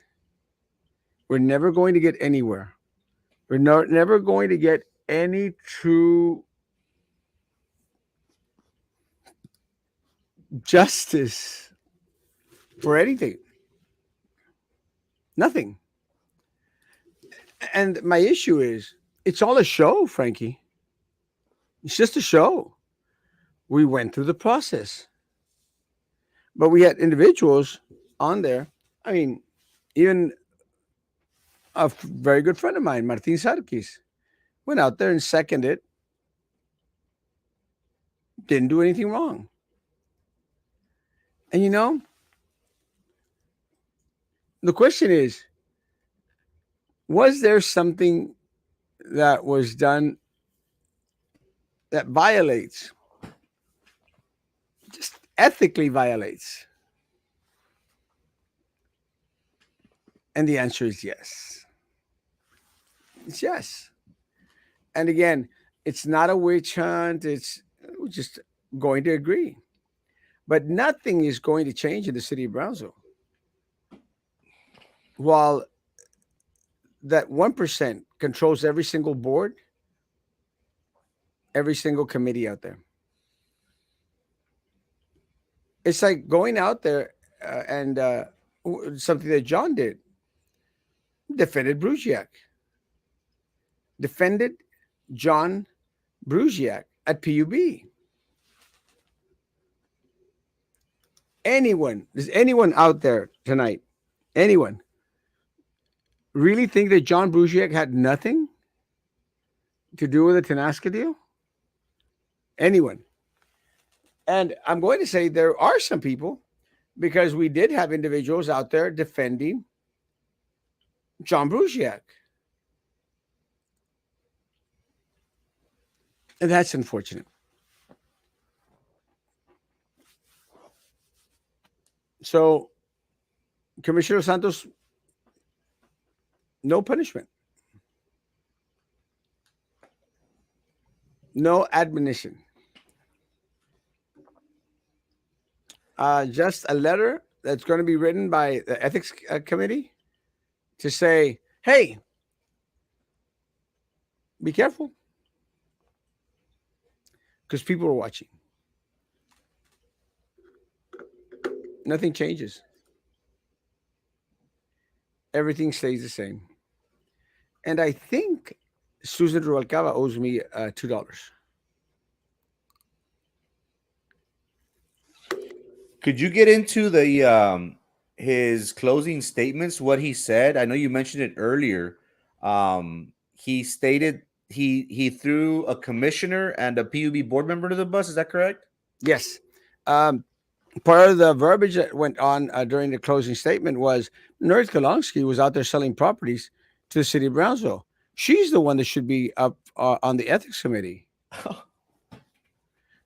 We're never going to get anywhere. We're never going to get any true justice for anything. Nothing. And my issue is it's all a show, Frankie. It's just a show. We went through the process. But we had individuals on there. I mean, even very good friend of mine, Martin Sarkis, went out there and seconded it. Didn't do anything wrong. And the question is, was there something that was done that violates, just ethically violates? And the answer is yes. It's yes. And again, it's not a witch hunt. We're just going to agree. But nothing is going to change in the city of Brownsville. While that 1% controls every single board, every single committee out there. It's like going out there and something that John did. Defended Brusiak. Defended John Brusiak at PUB. Does anyone out there tonight, anyone, really think that John Brusiak had nothing to do with the Tenasca deal? Anyone? And I'm going to say there are some people, because we did have individuals out there defending John Brusiak. And that's unfortunate. So, Commissioner Santos, no punishment, no admonition, just a letter that's going to be written by the ethics committee to say, hey, be careful, because people are watching. Nothing changes. Everything stays the same. And I think Susan Rubalcaba owes me $2. Could you get into the his closing statements? What he said? I know you mentioned it earlier. He stated he threw a commissioner and a PUB board member to the bus. Is that correct? Yes. Um, Part of the verbiage that went on during the closing statement was North Kolonsky was out there selling properties to the city of Brownsville. She's the one that should be up on the ethics committee.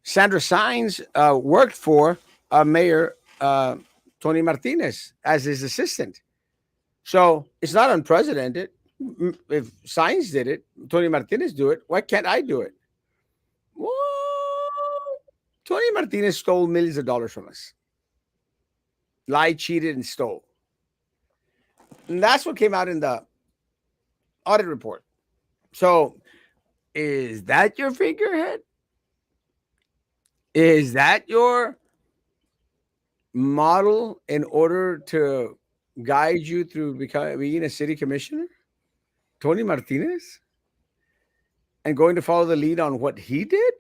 Sandra Sines worked for Mayor Tony Martinez as his assistant. So it's not unprecedented. If Sines did it, Tony Martinez do it. Why can't I do it? Well, Tony Martinez stole millions of dollars from us. Lied, cheated, and stole. And that's what came out in the audit report. So is that your figurehead? Is that your model in order to guide you through being a city commissioner? Tony Martinez? And going to follow the lead on what he did?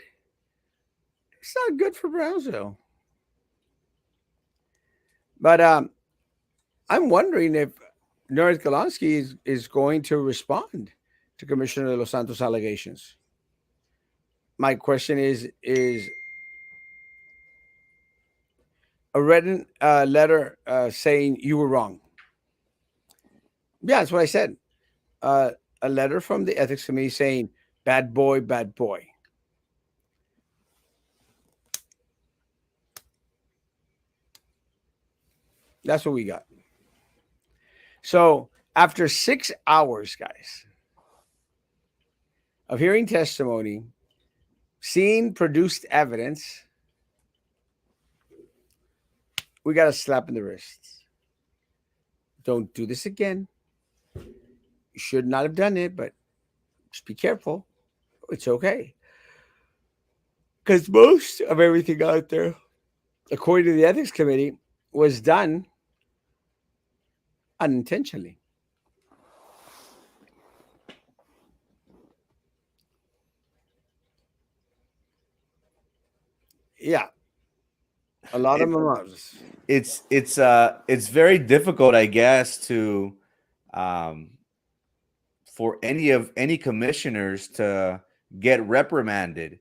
It's not good for Brownsville. But I'm wondering if North Golonsky is going to respond to Commissioner de los Santos' allegations. My question is a written letter saying you were wrong. Yeah, that's what I said. A letter from the ethics committee saying, bad boy, bad boy. That's what we got. So after 6 hours, guys, of hearing testimony, seeing produced evidence, we got a slap in the wrist. Don't do this again. You should not have done it, but just be careful. It's okay. Because most of everything out there, according to the ethics committee, was done unintentionally. Yeah. A lot of mimosas. It's very difficult, I guess, to for any commissioners to get reprimanded.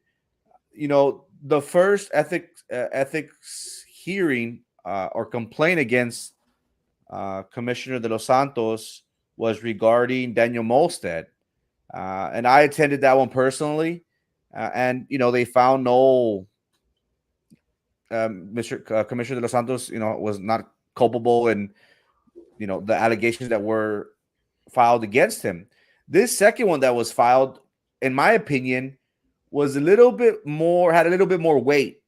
You know, the first ethics hearing or complaint against Commissioner de los Santos was regarding Daniel Molstead, and I attended that one personally, and you know they found no Mr. Commissioner de los Santos, you know, was not culpable in, you know, the allegations that were filed against him. This second one that was filed, in my opinion, was a little bit more, had a little bit more weight,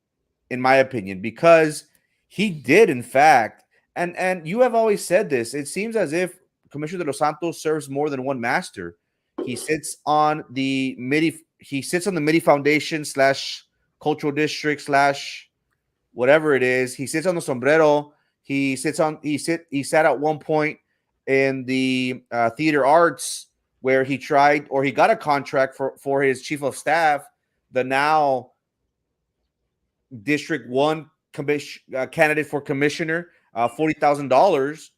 in my opinion, because he did, in fact, and you have always said this. It seems as if Commissioner de los Santos serves more than one master. He sits on the MIDI Foundation / Cultural District / whatever it is. He sits on the sombrero. He sat at one point in the theater arts where he tried, or he got a contract for his chief of staff, the now District 1 candidate for commissioner, $40,000.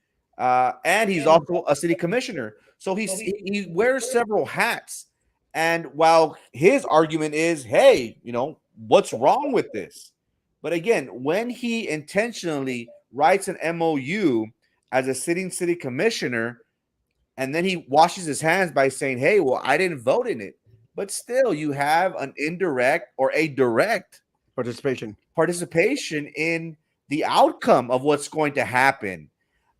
And he's also a city commissioner. So he wears several hats. And while his argument is, hey, you know, what's wrong with this? But again, when he intentionally writes an MOU as a sitting city commissioner, and then he washes his hands by saying, hey, well, I didn't vote in it. But still, you have an indirect or a direct participation in the outcome of what's going to happen.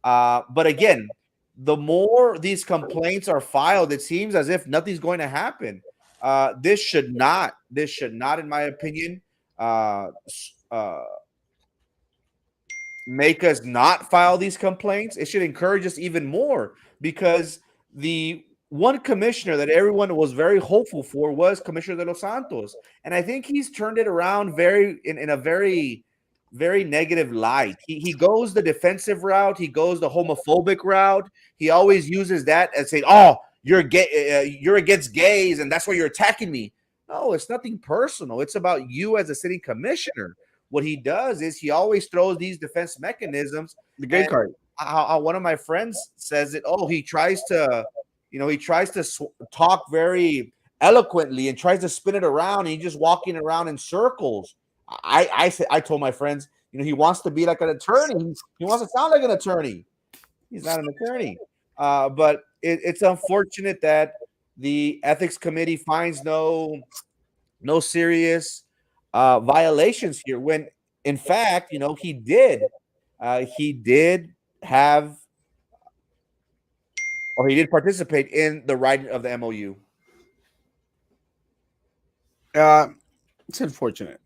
But again, the more these complaints are filed, it seems as if nothing's going to happen. This should not, in my opinion, make us not file these complaints. It should encourage us even more, because the one commissioner that everyone was very hopeful for was Commissioner de los Santos. And I think he's turned it around in a very, very negative light. He goes the defensive route. He goes the homophobic route. He always uses that and saying, oh, you're against gays and that's why you're attacking me. No, it's nothing personal. It's about you as a city commissioner. What he does is he always throws these defense mechanisms. The gay And card. one of my friends says it. Oh, he tries to, talk very eloquently and tries to spin it around. And he's just walking around in circles. I told my friends, he wants to be like an attorney. He wants to sound like an attorney. He's not an attorney. But it's unfortunate that the ethics committee finds no serious violations here. When in fact, he did have, or he did participate in the writing of the MOU. It's unfortunate.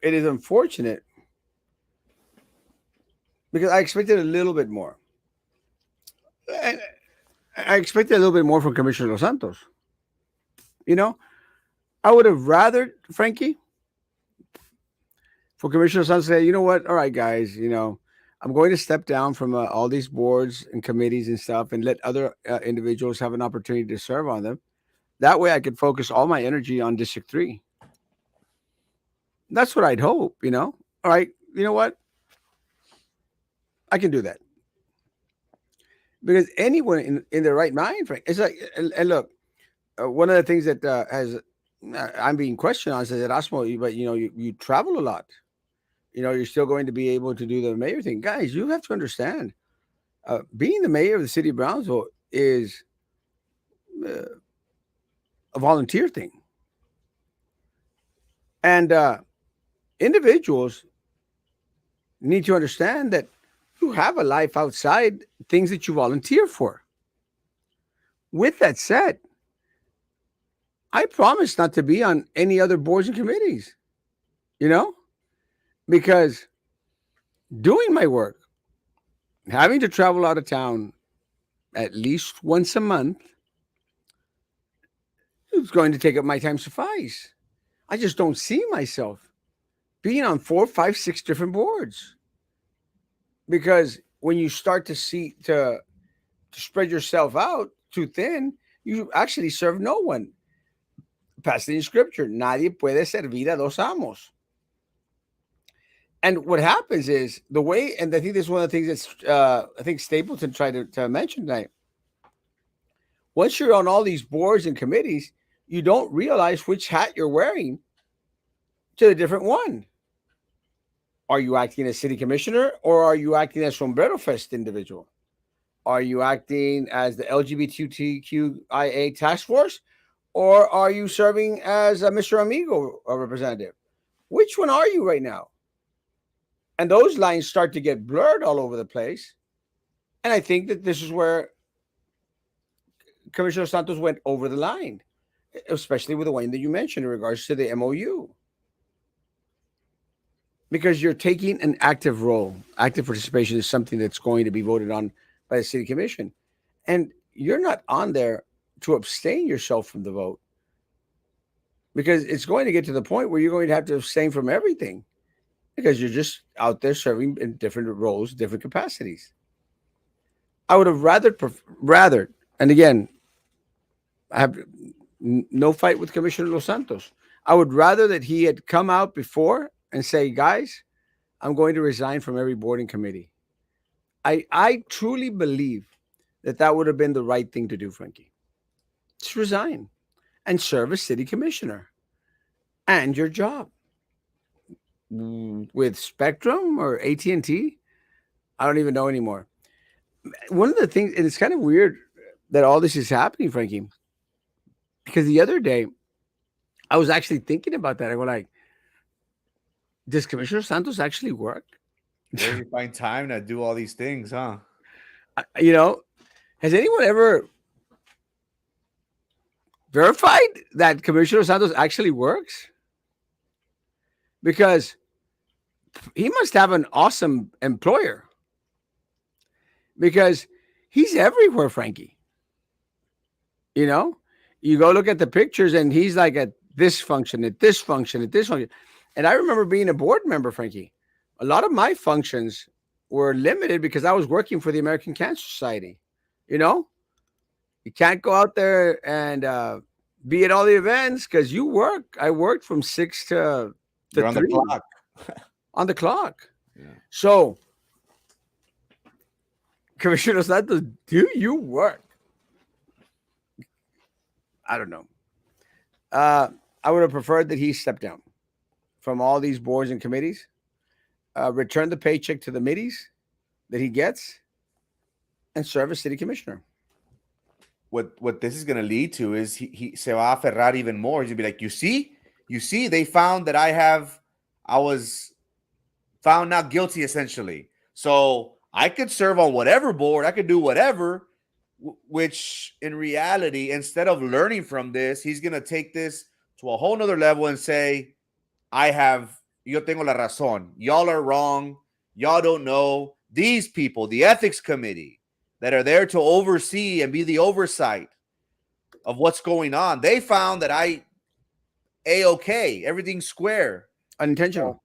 It is unfortunate because I expected a little bit more. And I expected a little bit more from Commissioner Los Santos. I would have rather, Frankie, for Commissioner Santos to say, you know what? All right, guys, I'm going to step down from all these boards and committees and stuff and let other individuals have an opportunity to serve on them. That way I could focus all my energy on District 3. That's what I'd hope, All right, you know what? I can do that. Because anyone in their right mind, Frank, it's like, and look, one of the things that I'm being questioned on is Erasmo, but you travel a lot. You're still going to be able to do the mayor thing. Guys, you have to understand, being the mayor of the city of Brownsville is a volunteer thing. And individuals need to understand that you have a life outside things that you volunteer for. With that said, I promise not to be on any other boards and committees, because doing my work, having to travel out of town at least once a month, it's going to take up my time suffice. I just don't see myself being on 4, 5, 6 different boards. Because when you start to spread yourself out too thin, you actually serve no one. Passing in scripture, nadie puede servir a dos amos. And what happens is the way, and I think this is one of the things that's I think Stapleton tried to mention tonight. Once you're on all these boards and committees, you don't realize which hat you're wearing to the different one. Are you acting as city commissioner, or are you acting as Sombrero Fest individual? Are you acting as the LGBTQIA task force, or are you serving as a Mr. Amigo representative? Which one are you right now? And those lines start to get blurred all over the place. And I think that this is where Commissioner Santos went over the line, especially with the one that you mentioned in regards to the MOU. Because you're taking an active role. Active participation is something that's going to be voted on by the city commission. And you're not on there to abstain yourself from the vote. Because it's going to get to the point where you're going to have to abstain from everything. Because you're just out there serving in different roles, different capacities. I would have rather, and again, I have no fight with Commissioner Los Santos. I would rather that he had come out before and say, guys, I'm going to resign from every board and committee. I truly believe that would have been the right thing to do, Frankie. Just resign and serve as city commissioner and your job. With Spectrum or AT&T, I don't even know anymore. One of the things, and it's kind of weird that all this is happening, Frankie, because the other day I was actually thinking about that. I go like, does Commissioner Santos actually work? Where do you find time to do all these things, huh? Has anyone ever verified that Commissioner Santos actually works? Because he must have an awesome employer. Because he's everywhere, Frankie. You go look at the pictures and he's like at this function, at this function, at this function. And I remember being a board member, Frankie. A lot of my functions were limited because I was working for the American Cancer Society, You can't go out there and be at all the events because you work. I worked from 6 to You're on the 3 clock. on the clock. Yeah. So, Commissioner Santos, do you work? I don't know. I would have preferred that he stepped down from all these boards and committees, return the paycheck to the middies that he gets, and serve as city commissioner. What this is going to lead to is he se va a aferrar even more. He's going to be like, you see, they found that I was found not guilty essentially. So I could serve on whatever board, I could do whatever, which in reality, instead of learning from this, he's going to take this to a whole nother level and say, yo tengo la razón. Y'all are wrong. Y'all don't know. These people, the ethics committee that are there to oversee and be the oversight of what's going on, they found that A-okay, everything's square. Unintentional.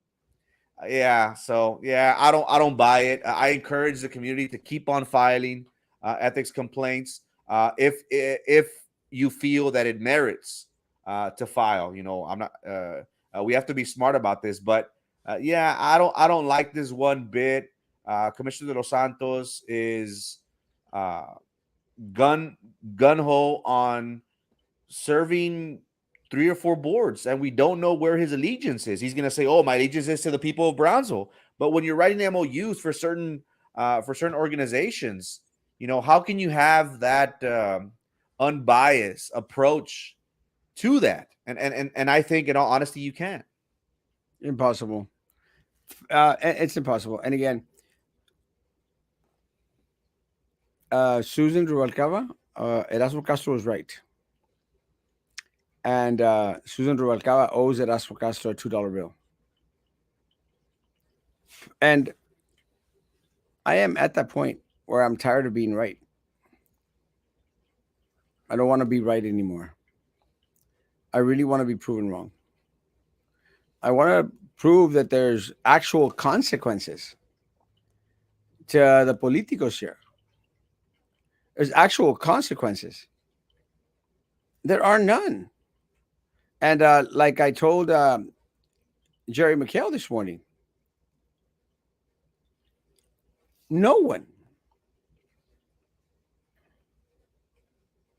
So I don't buy it. I encourage the community to keep on filing ethics complaints if you feel that it merits to file. I'm not. We have to be smart about this, but I don't like this one bit. Commissioner de los Santos is gun ho on serving 3 or 4 boards, and we don't know where his allegiance is. He's going to say, "Oh, my allegiance is to the people of Brownsville." But when you're writing MOUs for certain organizations, how can you have that unbiased approach to that? And I think, in all honesty, you can't. Impossible. It's impossible. And again, Susan Rubalcaba, Erasmo Castro was right. And Susan Rubalcaba owes Erasmo Castro a $2 bill. And I am at that point where I'm tired of being right. I don't want to be right anymore. I really want to be proven wrong. I want to prove that there's actual consequences to the politicos here. There's actual consequences. There are none. And like I told Jerry McHale this morning, no one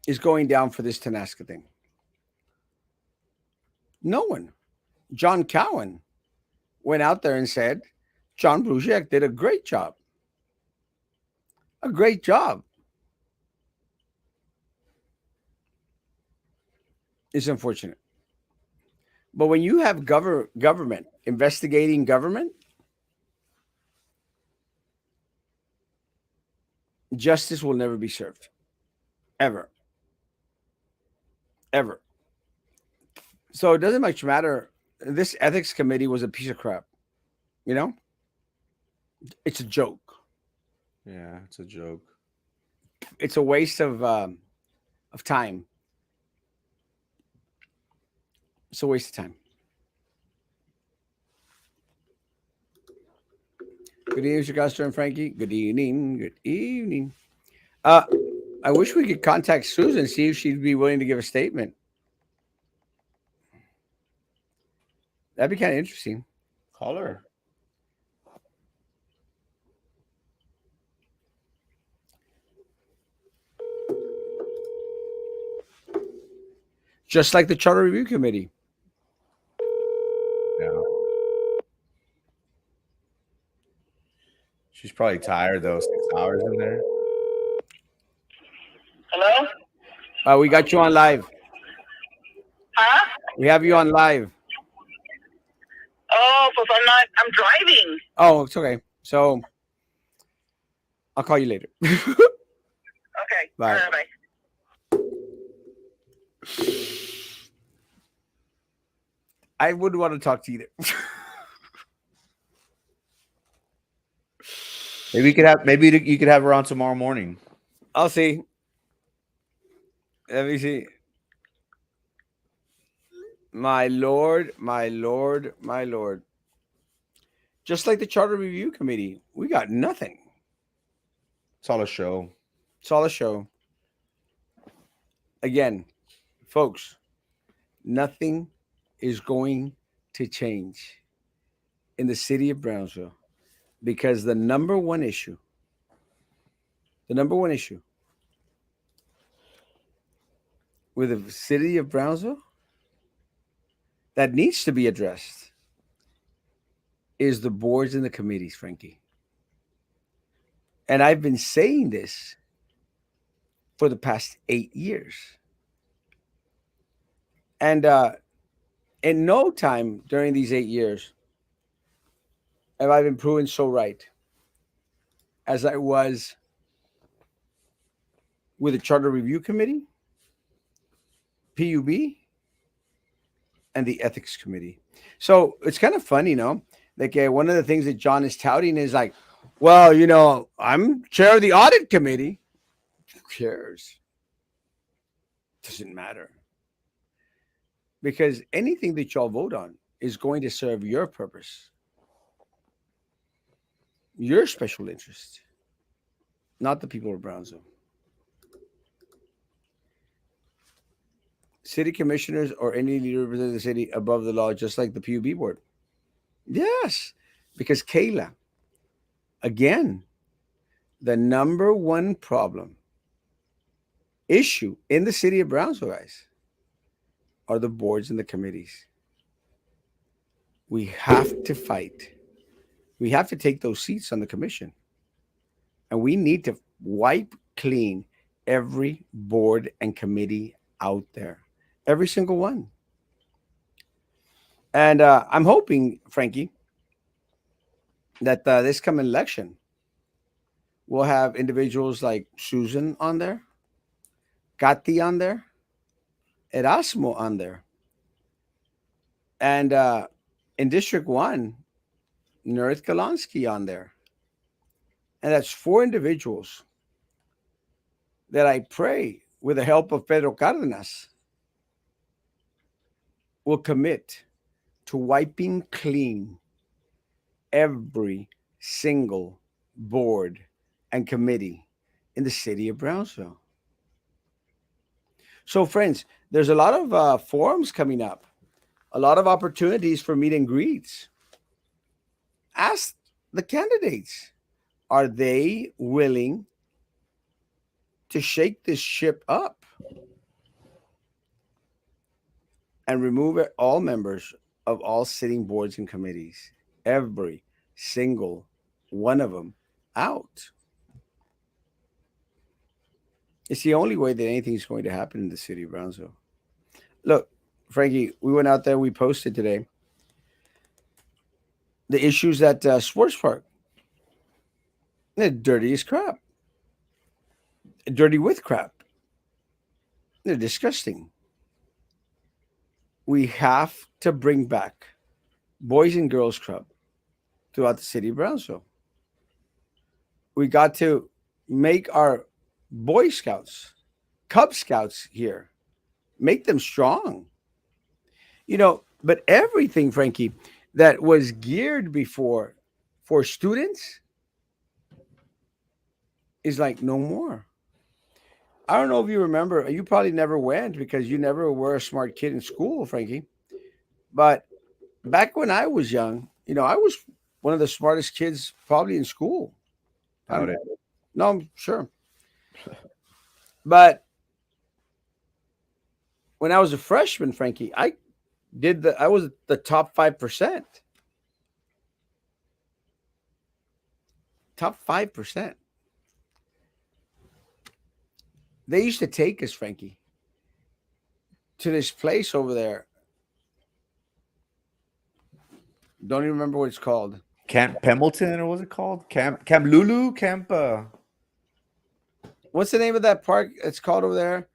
is going down for this Tanasca thing. No one. John Cowan went out there and said, John Brusiak did a great job. A great job. It's unfortunate. But when you have government investigating government, justice will never be served. Ever. Ever. So it doesn't much matter. This ethics committee was a piece of crap. It's a joke. Yeah, it's a joke. It's a waste of time. It's a waste of time. Good evening, Mr. Custer and Frankie. Good evening. Good evening. I wish we could contact Susan and see if she'd be willing to give a statement. That'd be kind of interesting. Call her. Just like the Charter Review Committee. Yeah. She's probably tired though. 6 hours in there. Hello? We got you on live. Huh? We have you on live. Oh, because I'm driving. Oh, it's okay. So I'll call you later. Okay. Bye. Bye. I wouldn't want to talk to you either. Maybe you could have her on tomorrow morning. I'll see. Let me see. My lord, my lord, my lord. Just like the Charter Review Committee, we got nothing. It's all a show. It's all a show. Again, folks, nothing is going to change in the city of Brownsville because the number one issue with the city of Brownsville that needs to be addressed is the boards and the committees, Frankie. And I've been saying this for the past 8 years. And in no time during these 8 years have I been proven so right as I was with the Charter Review Committee, PUB, and the Ethics Committee. So it's kind of funny, no? Like one of the things that John is touting is like, well, I'm chair of the Audit Committee. Who cares? Doesn't matter. Because anything that y'all vote on is going to serve your purpose, your special interest, not the people of Brownsville. City commissioners or any leader representing the city above the law, just like the PUB board. Yes, because Kayla, again, the number one problem issue in the city of Brownsville, guys, are the boards and the committees. We have to fight. We have to take those seats on the commission. And we need to wipe clean every board and committee out there. Every single one. And I'm hoping, Frankie, that this coming election, we'll have individuals like Susan on there, Kati on there, Erasmo on there. And in District 1, Nerith Kalonsky on there. And that's 4 individuals that I pray, with the help of Pedro Cardenas, will commit to wiping clean every single board and committee in the city of Brownsville. So, friends, there's a lot of forums coming up, a lot of opportunities for meet and greets. Ask the candidates, are they willing to shake this ship up and remove all members of all sitting boards and committees, every single one of them, out? It's the only way that anything's going to happen in the city of Brownsville. Look, Frankie, we went out there, we posted today the issues at Sports Park. They're dirty as crap. Dirty with crap. They're disgusting. We have to bring back Boys and Girls Club throughout the city of Brownsville. We got to make our Boy Scouts, Cub Scouts here, make them strong. But everything, Frankie, that was geared before for students is like no more. I don't know if you remember, you probably never went because you never were a smart kid in school, Frankie. But back when I was young, I was one of the smartest kids probably in school. Doubt it. No, I'm sure. But when I was a freshman, Frankie, I was the top 5%. Top 5%. They used to take us, Frankie, to this place over there. Don't even remember what it's called. Camp Pemberton, or what's it called? Camp Lulu? What's the name of that park? It's called over there.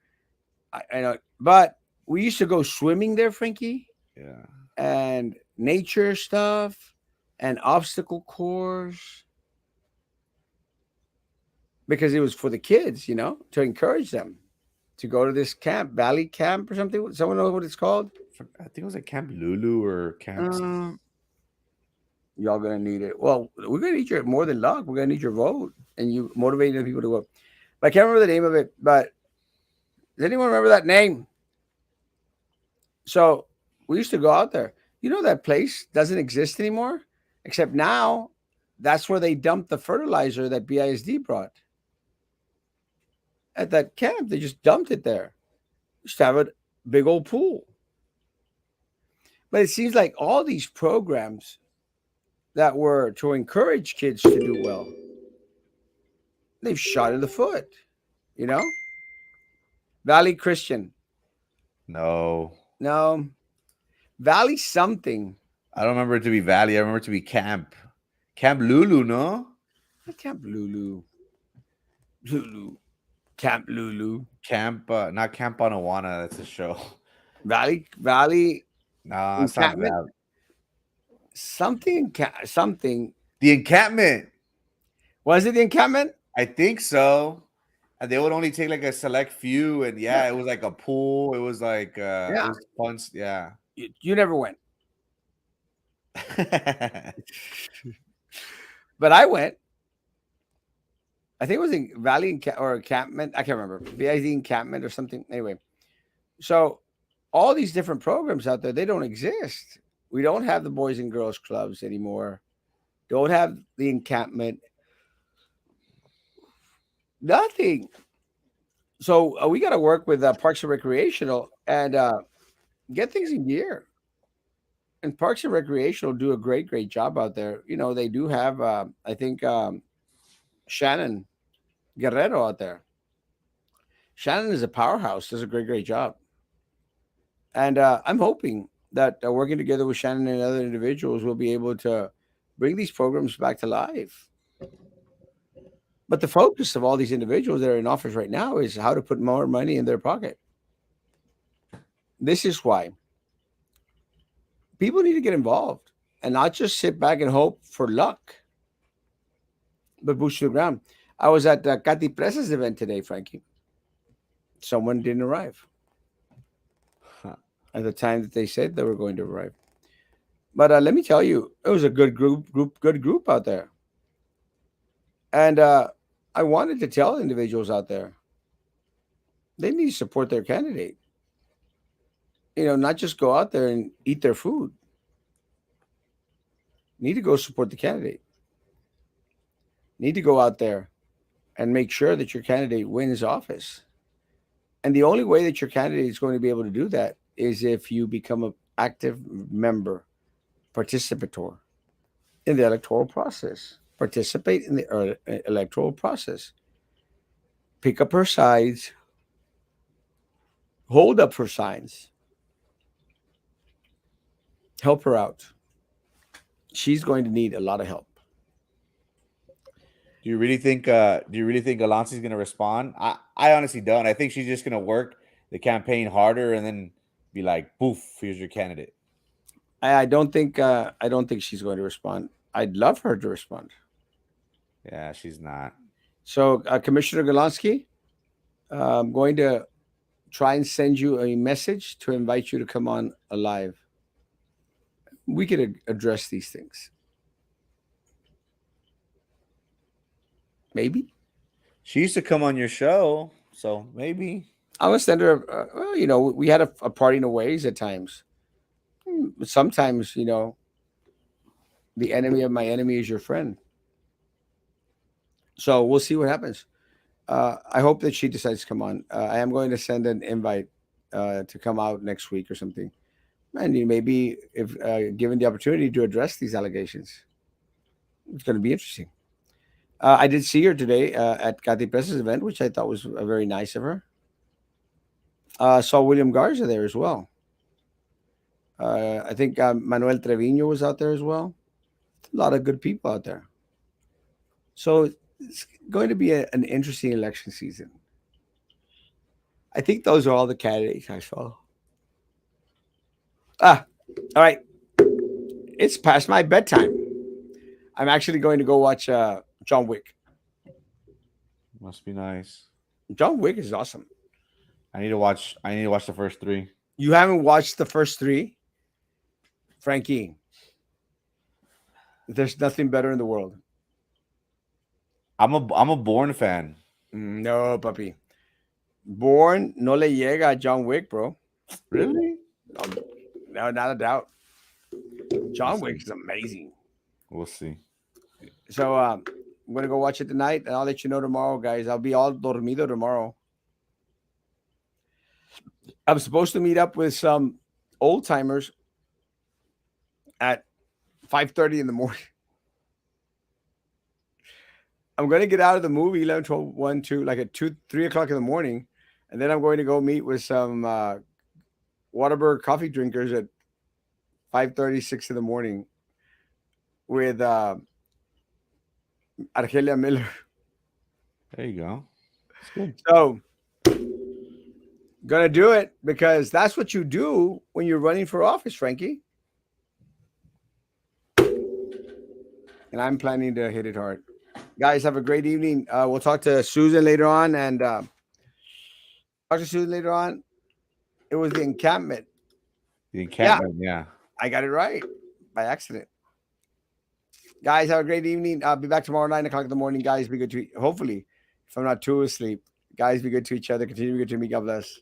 I know, but we used to go swimming there, Frankie. Yeah. And nature stuff and obstacle course, because it was for the kids, to encourage them to go to this camp, Valley Camp or something. Someone know what it's called? I think it was like Camp Lulu or Camp. Y'all gonna need it. Well, we're gonna need your more than luck. We're gonna need your vote and you motivating the people to vote. But I can't remember the name of it. But Does anyone remember that name? So we used to go out there. You know that place doesn't exist anymore, except now that's where they dumped the fertilizer that BISD brought. At that camp, they just dumped it there. Used to have a big old pool. But it seems like all these programs that were to encourage kids to do well, they've shot in the foot. You know, Valley Christian, No, no, Valley something. I don't remember it to be Valley. I remember it to be Camp. Camp Lulu, no? Camp Lulu, Lulu, Camp Lulu, Camp, not Camp Anawana. That's a show. Valley No, it's not encampment, Valley. something. The encampment. Was it the encampment? I think so. And they would only take like a select few, and yeah, it was like a pool. It was like it Yeah. was fun. Yeah. You never went, but I went. I think it was in Valley or encampment. I can't remember. VID encampment or something. Anyway, so all these different programs out there, they don't exist. We don't have the Boys and Girls Clubs anymore. Don't have the encampment. Nothing. So we got to work with Parks and Recreational and get things in gear. And Parks and Recreational do a great job out there. You know, they do have, I think, Shannon Guerrero out there. Shannon is a powerhouse, does a great job. And I'm hoping that working together with Shannon and other individuals, we'll be able to bring these programs back to life. But the focus of all these individuals that are in office right now is how to put more money in their pocket. This is why people need to get involved and not just sit back and hope for luck, but boots to the ground. I was at Katy Press's event today, Frankie. Someone didn't arrive at the time that they said they were going to arrive. But let me tell you, it was a good group out there. And I wanted to tell individuals out there, they need to support their candidate. You know, not just go out there and eat their food. Need to go support the candidate. Need to go out there and make sure that your candidate wins office. And the only way that your candidate is going to be able to do that is if you become an active member, participator in the electoral process. Participate in the electoral process. Pick up her sides. Hold up her signs. Help her out. She's going to need a lot of help. Do you really think Alonso's gonna respond? I honestly don't. I think she's just gonna work the campaign harder and then be like, poof, here's your candidate. I don't think she's going to respond. I'd love her to respond. Yeah, she's not. So Commissioner Golonsky, I'm going to try and send you a message to invite you to come on live. We could address these things. Maybe. She used to come on your show, so maybe. I would send her. Well, you know, we had a parting of ways at times. Sometimes, you know, the enemy of my enemy is your friend. So we'll see what happens. I hope that she decides to come on. I am going to send an invite to come out next week or something. And maybe if given the opportunity to address these allegations, it's going to be interesting. I did see her today at Katy Press's event, which I thought was very nice of her. Saw William Garza there as well. I think Manuel Trevino was out there as well. A lot of good people out there. So it's going to be an interesting election season. I think those are all the candidates I saw. All right. It's past my bedtime. I'm actually going to go watch John Wick. Must be nice. John Wick is awesome. I need to watch the first 3. You haven't watched the first 3? Frankie, there's nothing better in the world. I'm a Bourne fan. No, puppy. Born no le llega a John Wick, bro. Really? No, not a doubt. John We'll Wick see. is amazing. We'll see. So I'm gonna go watch it tonight, and I'll let you know tomorrow, guys. I'll be all dormido tomorrow. I'm supposed to meet up with some old timers at 5:30 in the morning. I'm gonna get out of the movie 11, 12, 1, 2, like at 2, 3 o'clock in the morning, and then I'm going to go meet with some Whataburger coffee drinkers at 5:30, 6 in the morning with Argelia Miller. There you go. It's good. So gonna do it because that's what you do when you're running for office, Frankie. And I'm planning to hit it hard. Guys, have a great evening. We'll talk to Susan later on, and talk to Susan later on. It was the encampment. The encampment, yeah. I got it right by accident. Guys, have a great evening. I'll be back tomorrow 9 o'clock in the morning. Guys, be good to hopefully, if I'm not too asleep. Guys, be good to each other. Continue to be good to me. God bless.